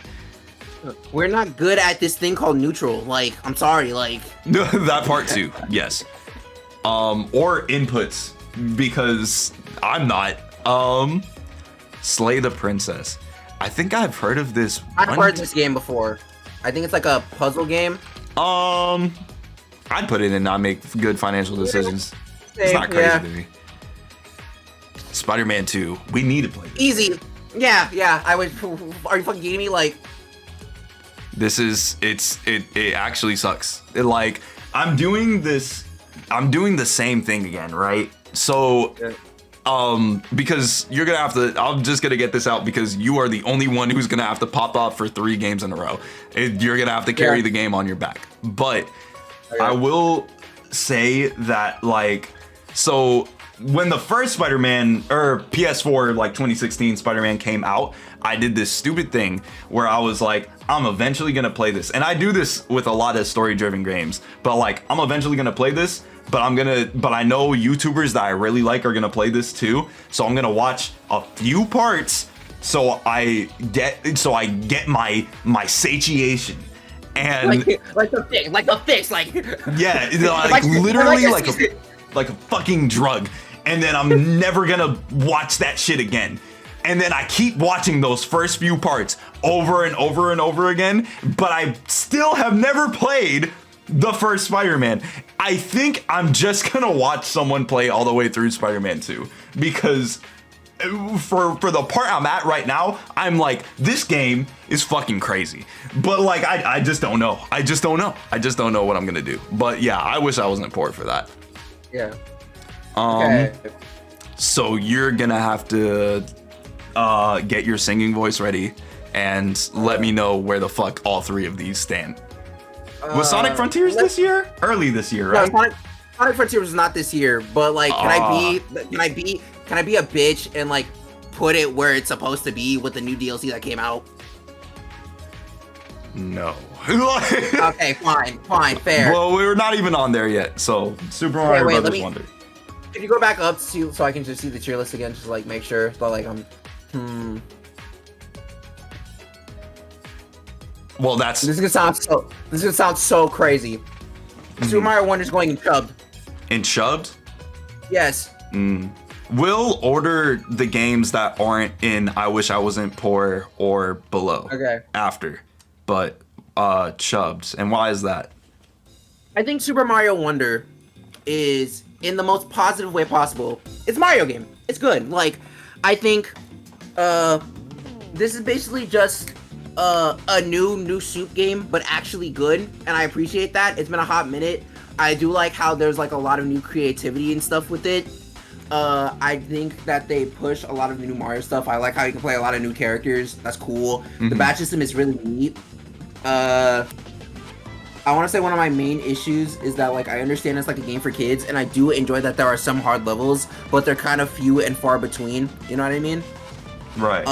We're not good at this thing called neutral. Like, I'm sorry, like. That part too, yes. Or inputs, because I'm not. Slay the Princess. I think I've heard of this. I've heard this game before. I think it's like a puzzle game. I'd put it in not make good financial decisions. It's not crazy to me. Spider-Man 2. We need to play this. Easy. Yeah. Are you fucking kidding me? Like, it actually sucks. I'm doing the same thing again, right? So, because you're gonna have to, I'm just gonna get this out because you are the only one who's gonna have to pop up for 3 games in a row. You're gonna have to carry the game on your back. But I will say that, like, so when the first Spider-Man, or PS4, like 2016 Spider-Man came out, I did this stupid thing where I was like, I'm eventually gonna play this. And I do this with a lot of story-driven games, but like, I'm eventually gonna play this, but I know YouTubers that I really like are gonna play this too. So I'm gonna watch a few parts so I get my satiation. And like a fix, like yeah, like literally like a fucking drug. And then I'm never gonna watch that shit again. And then I keep watching those first few parts over and over and over again, but I still have never played the first Spider-Man. I think I'm just gonna watch someone play all the way through Spider-Man 2, because for the part I'm at right now, I'm like, this game is fucking crazy. But like, I just don't know. I just don't know what I'm gonna do. But yeah, I wish I wasn't poor for that. Yeah. Okay. So you're gonna have to get your singing voice ready and let me know where the fuck all 3 of these stand. Was Sonic Frontiers this year? Early this year, right? No, Sonic Frontiers was not this year, but like, can I be a bitch and like put it where it's supposed to be with the new DLC that came out? No. Okay, fine, fair. Well, we're not even on there yet, so Super Mario Brothers Wonder. Can you go back up so I can just see the tier list again, just like make sure, but like Well, that's. This is gonna sound so crazy. Super Mario Wonder's going in chubbed. In chubbed? Yes. We'll order the games that aren't in I Wish I Wasn't Poor or below. Okay. After, but chubbed. And why is that? I think Super Mario Wonder is, in the most positive way possible, it's a Mario game. It's good. Like, I think this is basically just a new soup game, but actually good, and I appreciate that. It's been a hot minute. I do like how there's like a lot of new creativity and stuff with it. I think that they push a lot of the new Mario stuff. I like how you can play a lot of new characters. That's cool. Mm-hmm. The batch system is really neat. I want to say one of my main issues is that, like, I understand it's like a game for kids, and I do enjoy that there are some hard levels, but they're kind of few and far between. You know what I mean? Right.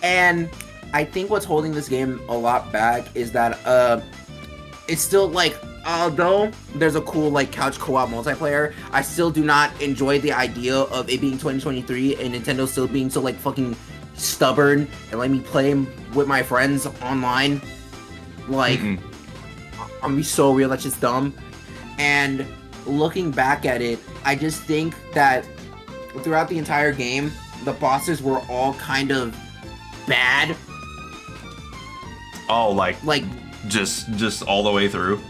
And I think what's holding this game a lot back is that it's still like, although there's a cool like couch co-op multiplayer, I still do not enjoy the idea of it being 2023 and Nintendo still being so like fucking stubborn and let me play with my friends online. Like, I'm gonna be so real, that's just dumb. And looking back at it, I just think that throughout the entire game, the bosses were all kind of bad. Oh, like just all the way through.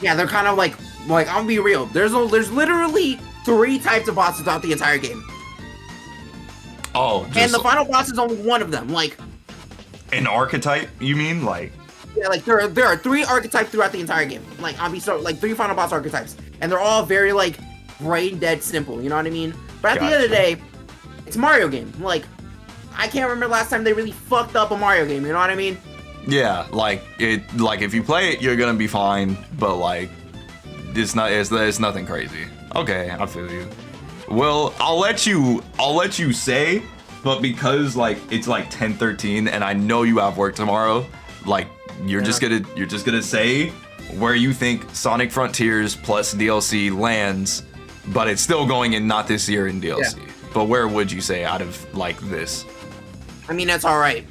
Yeah, they're kind of like I'm gonna be real. There's literally 3 types of bosses throughout the entire game. Oh, and the final boss is only one of them. Like an archetype, you mean? Like, yeah, like there are 3 archetypes throughout the entire game. Like I'll be so like 3 final boss archetypes, and they're all very like brain dead simple. You know what I mean? But at the end of the day, it's a Mario game. Like I can't remember the last time they really fucked up a Mario game. You know what I mean? Yeah, like if you play it, you're gonna be fine. But like, it's nothing crazy. Okay, I feel you. Well, I'll let you say, but because like it's like 10:13 and I know you have work tomorrow, like you're just gonna say where you think Sonic Frontiers plus DLC lands, but it's still going in not this year in DLC. Yeah. But where would you say out of like this? I mean, that's all right.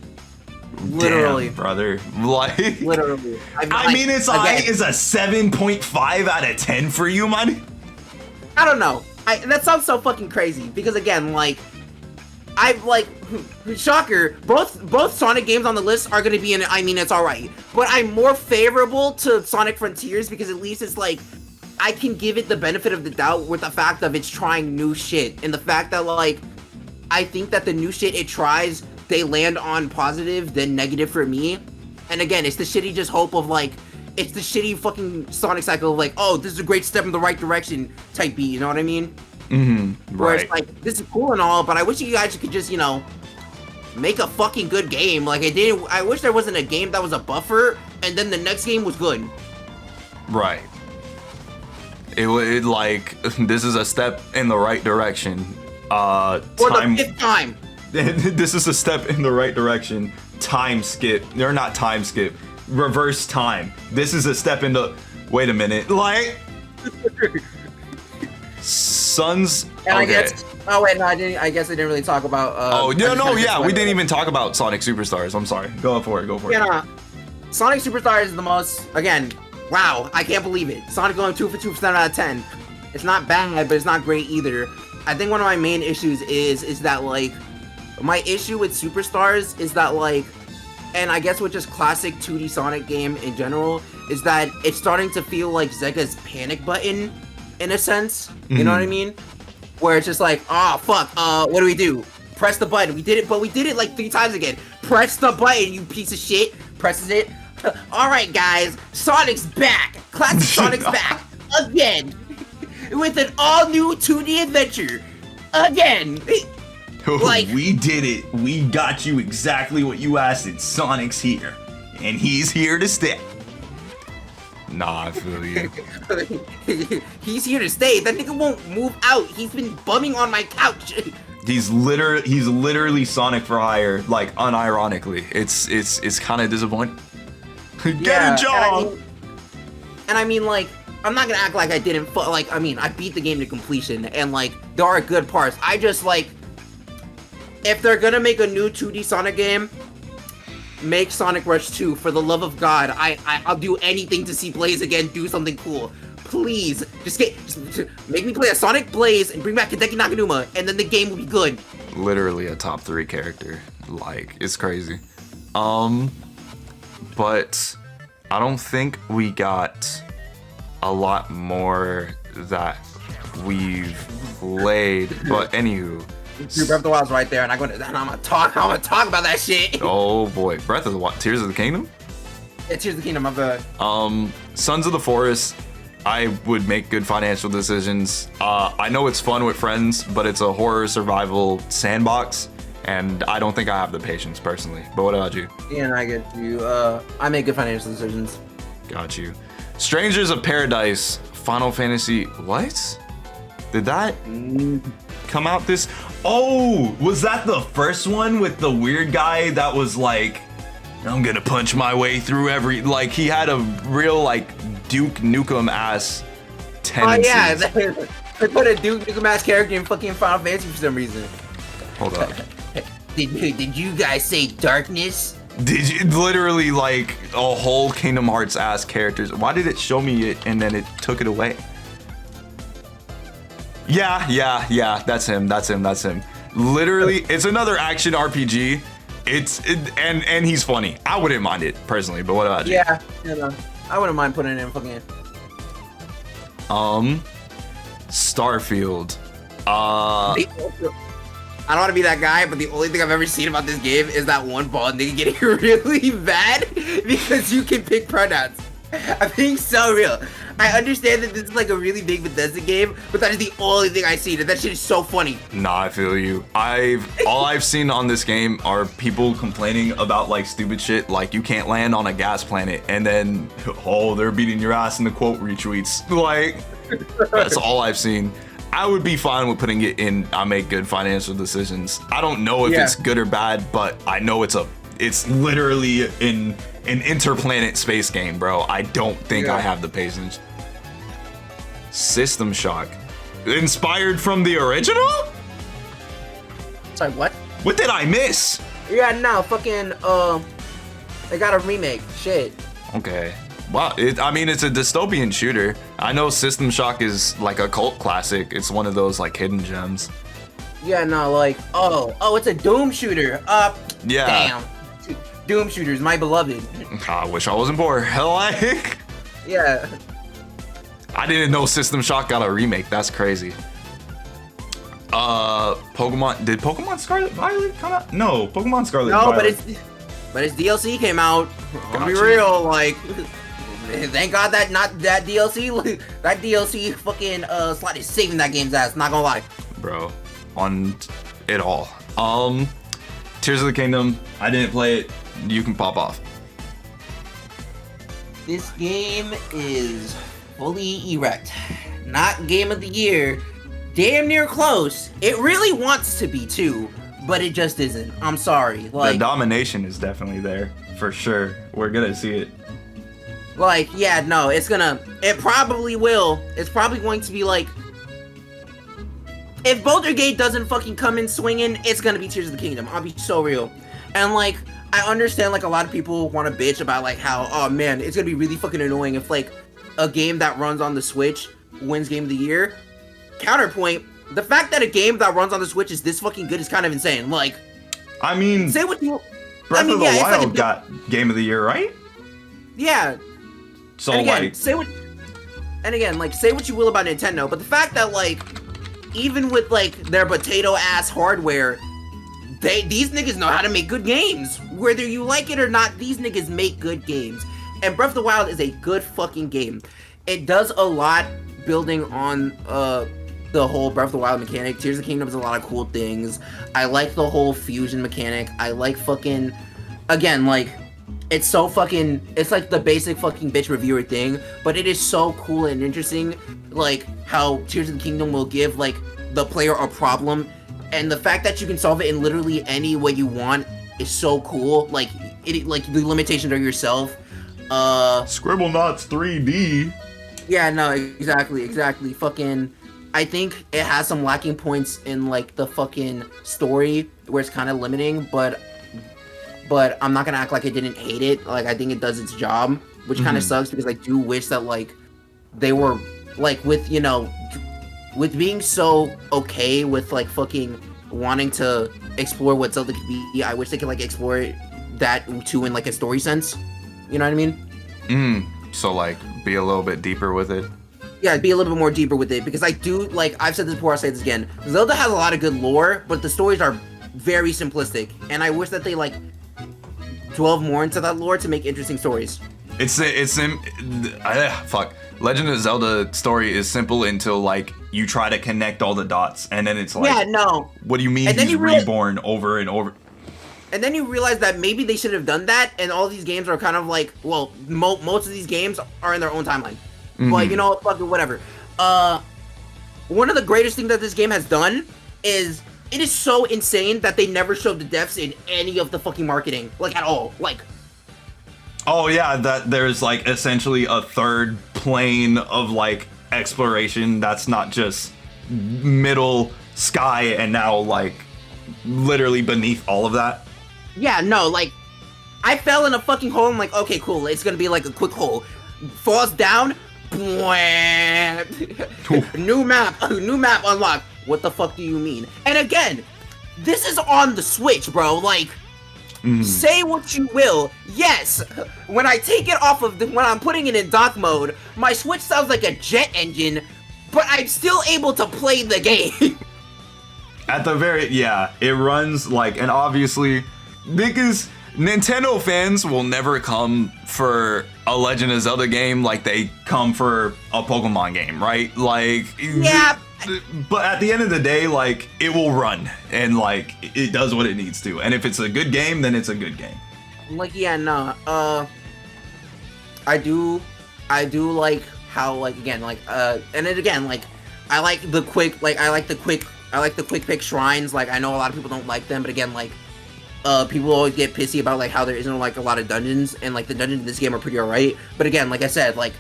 Literally, damn, brother. Like, literally. I mean, it's alright. Is a 7.5 out of 10 for you, man? I don't know. That sounds so fucking crazy because again, like, shocker. Both Sonic games on the list are gonna be in. I mean, it's all right, but I'm more favorable to Sonic Frontiers because at least it's like I can give it the benefit of the doubt with the fact of it's trying new shit and the fact that like I think that the new shit it tries. They land on positive, then negative for me. And again, it's the shitty just hope of like, it's the shitty fucking Sonic cycle of like, oh, this is a great step in the right direction type beat, you know what I mean? Mm-hmm, where it's like, this is cool and all, but I wish you guys could just, you know, make a fucking good game. Like I wish there wasn't a game that was a buffer, and then the next game was good. Right. It like, this is a step in the right direction. For the 5th time. This is a step in the right direction. Time skip. Or not time skip. Reverse time. This is a step in the... Wait a minute. Like... Sons... And I guess... Oh, wait, no, I guess I didn't really talk about... we didn't even talk about Sonic Superstars. I'm sorry. Go for it. Yeah, Sonic Superstars is the most... Again, wow, I can't believe it. Sonic going 2 for 2% out of 10. It's not bad, but it's not great either. I think one of my main issues is that, like... My issue with Superstars is that, like, and I guess with just classic 2D Sonic game in general, is that it's starting to feel like Zega's panic button, in a sense. Mm-hmm. You know what I mean? Where it's just like, oh, fuck, what do we do? Press the button. We did it, but we did it like 3 times again. Press the button, you piece of shit. Presses it. Alright, guys, Sonic's back. Classic Sonic's back. Again. With an all-new 2D adventure. Again. Like, we did it. We got you exactly what you asked. Sonic's here. And he's here to stay. Nah, I feel you. He's here to stay. That nigga won't move out. He's been bumming on my couch. He's literally Sonic for hire, like unironically. It's kind of disappointing. Get a job. And I mean, like, I'm not gonna act like I didn't. I mean, I beat the game to completion, and like, there are good parts. I just like. If they're gonna make a new 2D Sonic game, make Sonic Rush 2. For the love of God, I'll do anything to see Blaze again do something cool. Please, just make me play a Sonic Blaze and bring back Hideki Naganuma, and then the game will be good. Literally a top 3 character. Like, it's crazy. But I don't think we got a lot more that we've played. But anywho. Breath of the Wild's right there, and I'm gonna talk about that shit. Oh boy, Breath of the Wild, Tears of the Kingdom. Yeah, Tears of the Kingdom, my bad. Sons of the Forest. I would make good financial decisions. I know it's fun with friends, but it's a horror survival sandbox, and I don't think I have the patience personally. But what about you? Yeah, and I get you. I make good financial decisions. Got you. Strangers of Paradise, Final Fantasy. What? Did that come out this? Oh, was that the first one with the weird guy that was like, I'm gonna punch my way through every, like he had a real like Duke Nukem ass tendencies. Oh yeah, they put a Duke Nukem ass character in fucking Final Fantasy for some reason. Hold up. Did you guys say darkness? Did you literally like a whole Kingdom Hearts ass characters? Why did it show me it and then it took it away? Yeah, that's him. Literally, it's another action RPG. And he's funny. I wouldn't mind it personally, but what about you? Yeah, no, I wouldn't mind putting it in fucking. Starfield. I don't want to be that guy, but the only thing I've ever seen about this game is that one bald nigga getting really bad because you can pick pronouns. I'm being so real. I understand that this is like a really big Bethesda game, but that is the only thing I've seen, and that shit is so funny. Nah, I feel you. All I've seen on this game are people complaining about like stupid shit, like you can't land on a gas planet, and then they're beating your ass in the quote retweets. Like that's all I've seen. I would be fine with putting it in. I make good financial decisions. I don't know if it's good or bad, but I know it's literally an interplanet space game, bro. I don't think I have the patience. System Shock. Inspired from the original? Sorry, what? What did I miss? Yeah, no, fucking, they got a remake. Shit. Okay. Wow, I mean, it's a dystopian shooter. I know System Shock is like a cult classic. It's one of those like hidden gems. Yeah, no, like, oh, it's a Doom shooter. Yeah. Damn. Doom shooters, my beloved. I wish I wasn't poor. Like, yeah. I didn't know System Shock got a remake. That's crazy. Pokemon. Did Pokemon Scarlet Violet come out? No, Pokemon Scarlet Violet. but its DLC came out. I'll be real, like, thank God that DLC. That DLC fucking slot is saving that game's ass. Not gonna lie. Bro, on it all. Tears of the Kingdom. I didn't play it. You can pop off. This game is fully erect. Not game of the year. Damn near close. It really wants to be too, but it just isn't. I'm sorry. Like, the domination is definitely there for sure. We're gonna see it. Like, yeah, no, it probably will. It's probably going to be like, if Baldur Gate doesn't fucking come in swinging, it's gonna be Tears of the Kingdom. I'll be so real. And like, I understand like a lot of people want to bitch about like how, oh man, it's gonna be really fucking annoying if like a game that runs on the Switch wins Game of the Year. Counterpoint, the fact that a game that runs on the Switch is this fucking good is kind of insane. Like, I mean, say what you. Breath of the Wild got Game of the Year, right? Yeah. So and again, like, say what you will about Nintendo, but the fact that like, even with like their potato ass hardware, these niggas know how to make good games. Whether you like it or not, these niggas make good games. And Breath of the Wild is a good fucking game. It does a lot building on the whole Breath of the Wild mechanic. Tears of the Kingdom does a lot of cool things. I like the whole fusion mechanic. I like fucking, again, like, it's so fucking, it's like the basic fucking bitch reviewer thing, but it is so cool and interesting, like, how Tears of the Kingdom will give, like, the player a problem, and the fact that you can solve it in literally any way you want is so cool. Like, like, the limitations are yourself. Scribblenauts 3D. Yeah, no, exactly. Fucking, I think it has some lacking points in, like, the fucking story, where it's kind of limiting, but I'm not gonna act like I didn't hate it. Like, I think it does its job, which kind of sucks, because I do wish that, like, they were, like, with, you know, with being so okay with, like, fucking wanting to explore what Zelda could be, I wish they could, like, explore that too in, like, a story sense. You know what I mean? So, like, be a little bit deeper with it. Yeah, be a little bit more deeper with it, because I do, like, I've said this before, I'll say this again. Zelda has a lot of good lore, but the stories are very simplistic, and I wish that they, like, delve more into that lore to make interesting stories. Fuck. Legend of Zelda story is simple until, like, you try to connect all the dots, and then it's like, yeah, no. What do you mean he's reborn over and over? And then you realize that maybe they should have done that, and all these games are kind of like, well, most of these games are in their own timeline. But you know, fucking whatever. One of the greatest things that this game has done is it is so insane that they never showed the deaths in any of the fucking marketing, like at all. Like, oh yeah, that there's like essentially a third plane of like exploration that's not just middle sky and now like literally beneath all of that. Yeah, no, like I fell in a fucking hole. I'm like, okay, cool. It's gonna be like a quick hole. Falls down. New map unlocked. What the fuck do you mean? And again, this is on the Switch, bro. Like, say what you will. Yes, when I take it off of when I'm putting it in dock mode, my Switch sounds like a jet engine, but I'm still able to play the game. At the very, yeah, it runs like, and obviously, because Nintendo fans will never come for a Legend of Zelda game like they come for a Pokemon game, right? Like, yeah. But at the end of the day, like, it will run and like it does what it needs to. And if it's a good game, then it's a good game. Like, yeah, no. I do like how, like, again, like, and then again, like, I like the quick pick shrines. Like, I know a lot of people don't like them, but again, like, people always get pissy about like how there isn't like a lot of dungeons, and like the dungeons in this game are pretty alright. But again, like I said, like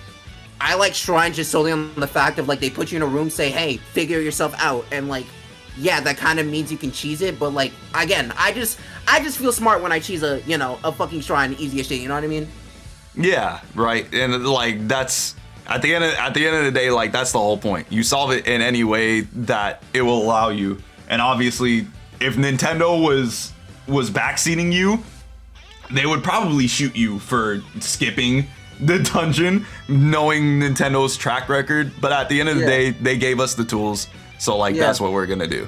I like shrines just solely on the fact of like they put you in a room, say, hey, figure yourself out, and like, yeah, that kind of means you can cheese it. But like, again, I just feel smart when I cheese a fucking shrine, easy as shit. You know what I mean? Yeah, right. And like that's at the end of the day, like that's the whole point. You solve it in any way that it will allow you. And obviously, if Nintendo was backseating you, they would probably shoot you for skipping the dungeon, knowing Nintendo's track record. But at the end of the day, they gave us the tools, so like that's what we're gonna do.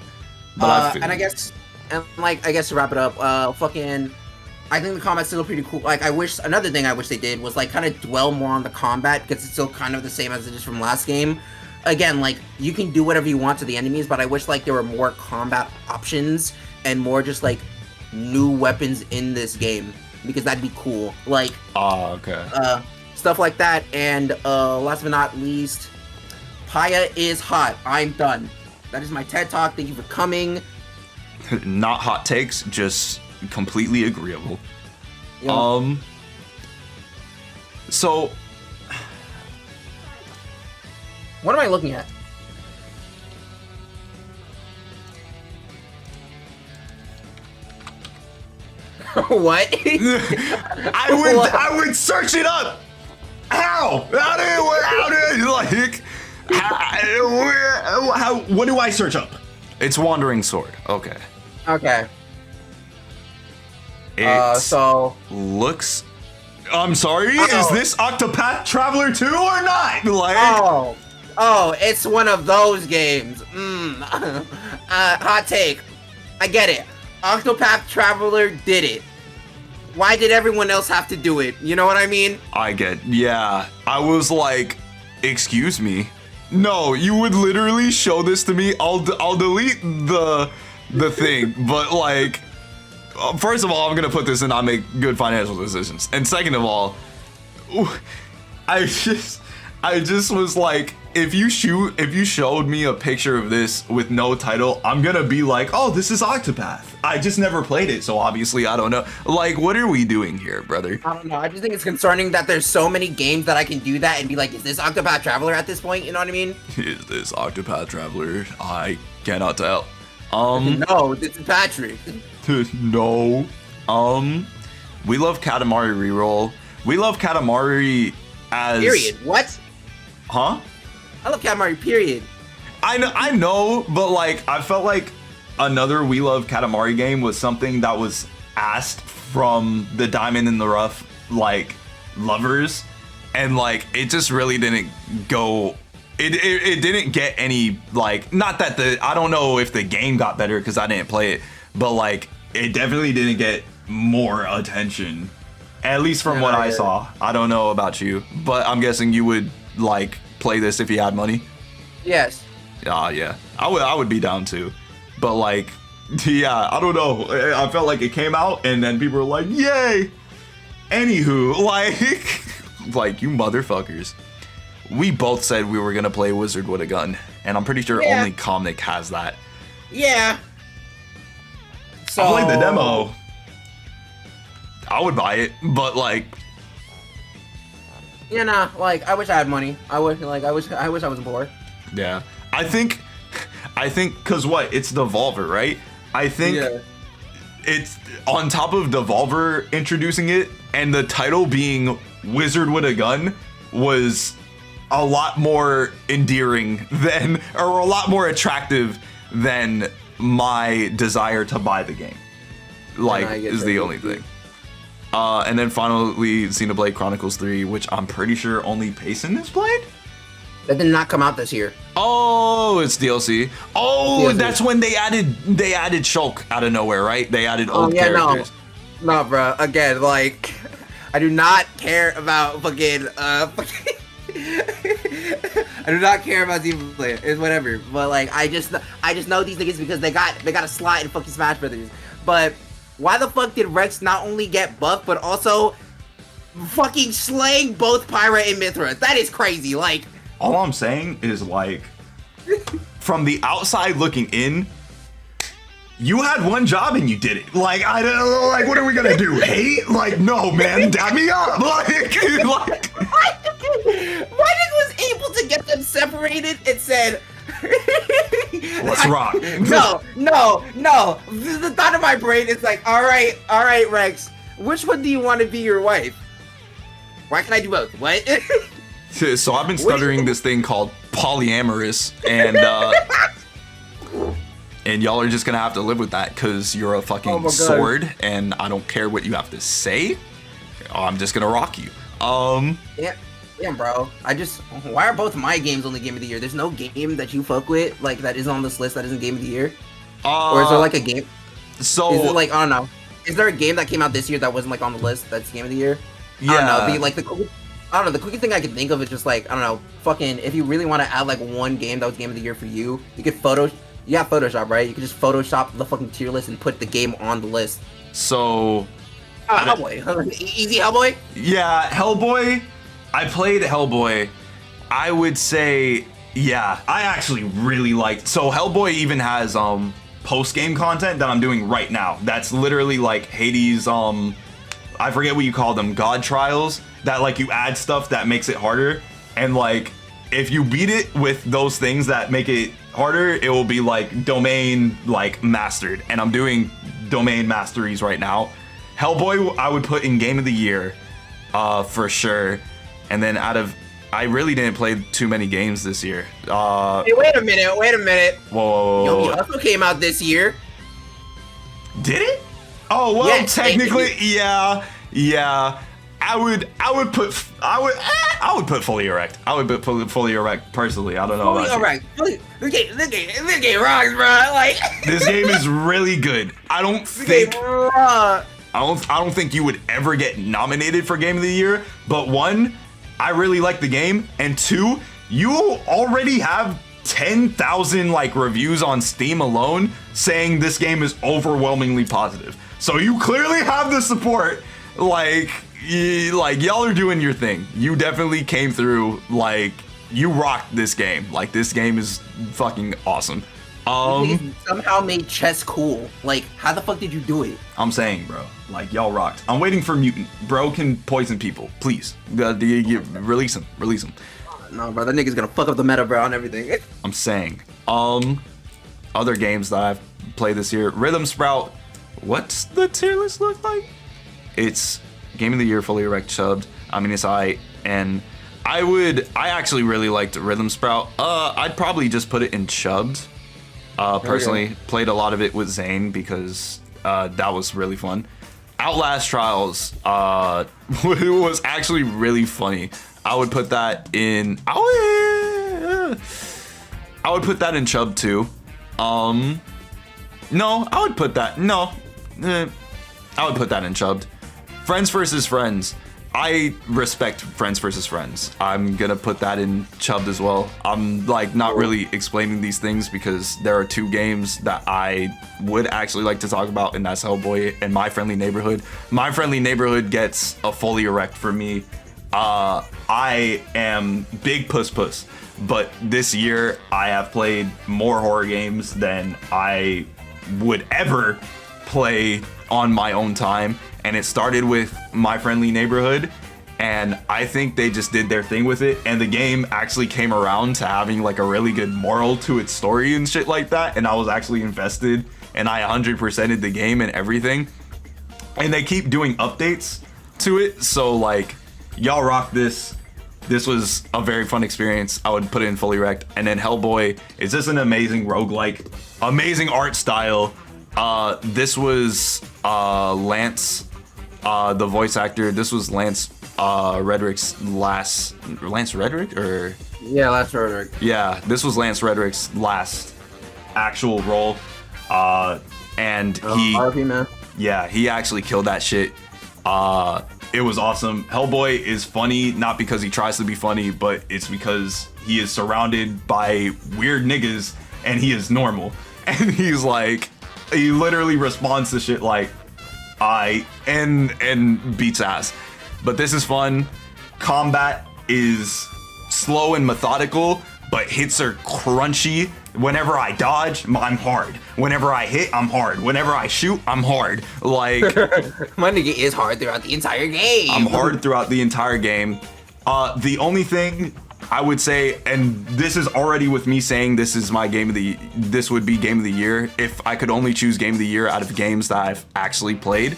But I guess to wrap it up, I think the combat's still pretty cool. Like, another thing I wish they did was like kind of dwell more on the combat, because it's still kind of the same as it is from last game. Again, like, you can do whatever you want to the enemies, but I wish like there were more combat options and more just like new weapons in this game, because that'd be cool. Like, stuff like that. And last but not least, Paya is hot. I'm done. That is my TED Talk. Thank you for coming. Not hot takes, just completely agreeable. Yeah. So what am I looking at? What? I would search it up. How like how what do I search up? It's Wandering Sword. Okay. So looks. I'm sorry. Is this Octopath Traveler 2 or not? Like. Oh, it's one of those games. Hot take. I get it. Octopath Traveler did it. Why did everyone else have to do it? You know what I mean? Yeah. I was like, excuse me. No, you would literally show this to me. I'll delete the thing, but like, first of all, I'm gonna put this in. I make good financial decisions, and second of all, I just was like, if you showed me a picture of this with no title, I'm gonna be like, oh, this is Octopath. I just never played it, so obviously I don't know. Like, what are we doing here, brother? I don't know. I just think it's concerning that there's so many games that I can do that and be like, is this Octopath Traveler at this point? You know what I mean? Is this Octopath Traveler? I cannot tell. No, this is Patrick. No. We love Katamari Reroll. We love Katamari as... Period. What? Huh? I love Katamari, period. I know, but like, I felt like another We Love Katamari game was something that was asked from the Diamond in the Rough, like, lovers, and like, it just really didn't go it didn't get any, like, not that I don't know if the game got better because I didn't play it, but like it definitely didn't get more attention, at least from what I saw. I don't know about you, but I'm guessing you would like play this if you had money. Yes. Yeah, I would be down too, but like, yeah, I don't know. I felt like it came out and then people were like, yay. Anywho, like you motherfuckers. We both said we were gonna play Wizard with a Gun, and I'm pretty sure only Comnic has that. Yeah. So I played the demo. I would buy it, but like, you know, like I wish I had money. I wish I wasn't poor. Yeah, I think, cause what? It's Devolver, right? I think it's on top of Devolver introducing it, and the title being Wizard with a Gun was a lot more endearing than, or a lot more attractive than my desire to buy the game. Like, is the only thing. And then finally, Xenoblade Chronicles 3, which I'm pretty sure only Payson has played? That did not come out this year. Oh, it's DLC. Oh, DLC. That's when they added Shulk out of nowhere, right? They added old characters. No, bro. Again, like, I do not care about fucking I do not care about Xenoblade. It's whatever. But like, I just know these niggas because they got a slot in fucking Smash Brothers. But why the fuck did Rex not only get buffed but also fucking slaying both Pyra and Mithra? That is crazy. Like, all I'm saying is, like, from the outside looking in, you had one job and you did it. Like, I don't know, like, what are we gonna do? Hate? Like, no, man, dab me up. Like why was able to get them separated and said, let's rock. No. The thought of my brain is like, all right, Rex, which one do you want to be your wife? Why can't I do both? What? So I've been stuttering this thing called polyamorous, and y'all are just gonna have to live with that because you're a fucking sword, and I don't care what you have to say. I'm just gonna rock you. Yeah, bro. Why are both my games only Game of the Year? There's no game that you fuck with, like, that isn't on this list that isn't Game of the Year? Or is there, like, a game? So... Is it, like, I don't know. Is there a game that came out this year that wasn't, like, on the list that's Game of the Year? Yeah. I don't know. The quickest thing I can think of is just, like, I don't know, fucking, if you really want to add, like, one game that was Game of the Year for you, you could you have Photoshop, right? You could just Photoshop the fucking tier list and put the game on the list. So... Hellboy. Easy Hellboy? Yeah, Hellboy... I played Hellboy. I would say, yeah, I actually really liked. So Hellboy even has post-game content that I'm doing right now. That's literally like Hades. I forget what you call them, God trials. That like you add stuff that makes it harder, and like if you beat it with those things that make it harder, it will be like domain like mastered. And I'm doing domain masteries right now. Hellboy, I would put in Game of the Year, for sure. And then I really didn't play too many games this year. Hey, wait a minute. Whoa. YOMI Hustle came out this year. Did it? Oh, well, yeah, technically, yeah. I would put Fully Erect. I would put Fully Erect personally. I don't know. Fully Erect. This game rocks, bro. Like, this game is really good. I don't think you would ever get nominated for Game of the Year, but one, I really like the game, and two, you already have 10,000 like reviews on Steam alone saying this game is overwhelmingly positive. So you clearly have the support. Like y'all are doing your thing. You definitely came through. Like, you rocked this game. Like, this game is fucking awesome. Somehow made chess cool. Like, how the fuck did you do it? I'm saying, bro. Like, y'all rocked. I'm waiting for Mutant. Bro can poison people. Please. Release him. No, bro. That nigga's gonna fuck up the meta, bro, on everything. I'm saying. Other games that I've played this year. Rhythm Sprout. What's the tier list look like? It's Game of the Year, Fully Erect, chubbed. I mean, it's and I actually really liked Rhythm Sprout. I'd probably just put it in chubbed. Personally, played a lot of it with Zane because that was really fun. Outlast Trials was actually really funny. I would put that in. I would put that in Chubb too. No, I would put that. No, I would put that in Chubbed. Friends versus Friends. I respect Friends versus Friends. I'm gonna put that in Chubbed as well. I'm like not really explaining these things because there are two games that I would actually like to talk about, and that's Hellboy and My Friendly Neighborhood. My Friendly Neighborhood gets a fully erect for me. I am big puss, but this year I have played more horror games than I would ever play on my own time, and it started with My Friendly Neighborhood, and I think they just did their thing with it, and the game actually came around to having like a really good moral to its story and shit like that, and I was actually invested, and I 100%ed the game and everything, and they keep doing updates to it, so like, y'all rock this. This was a very fun experience. I would put it in fully wrecked. And then Hellboy is just an amazing roguelike, amazing art style. This was Lance, the voice actor. This was Lance Redrick's last. Lance Redrick or? Yeah, Lance Redrick. Yeah, this was Lance Redrick's last actual role. And he. RP, man. Yeah, he actually killed that shit. It was awesome. Hellboy is funny, not because he tries to be funny, but it's because he is surrounded by weird niggas and he is normal. And he's like, he literally responds to shit like, and beats ass. But this is fun. Combat is slow and methodical, but hits are crunchy. Whenever I dodge, I'm hard. Whenever I hit, I'm hard. Whenever I shoot, I'm hard. Like, my nigga is hard throughout the entire game. I'm hard throughout the entire game. The only thing I would say, and this is already with me saying this is my this would be game of the year if I could only choose game of the year out of games that I've actually played,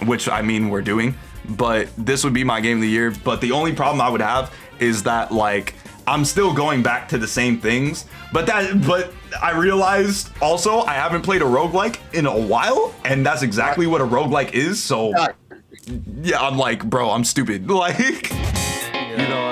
which I mean we're doing, but this would be my game of the year. But the only problem I would have is that like, I'm still going back to the same things, but I realized also I haven't played a roguelike in a while, and that's exactly what a roguelike is, so yeah, I'm like, bro, I'm stupid. Like, you know,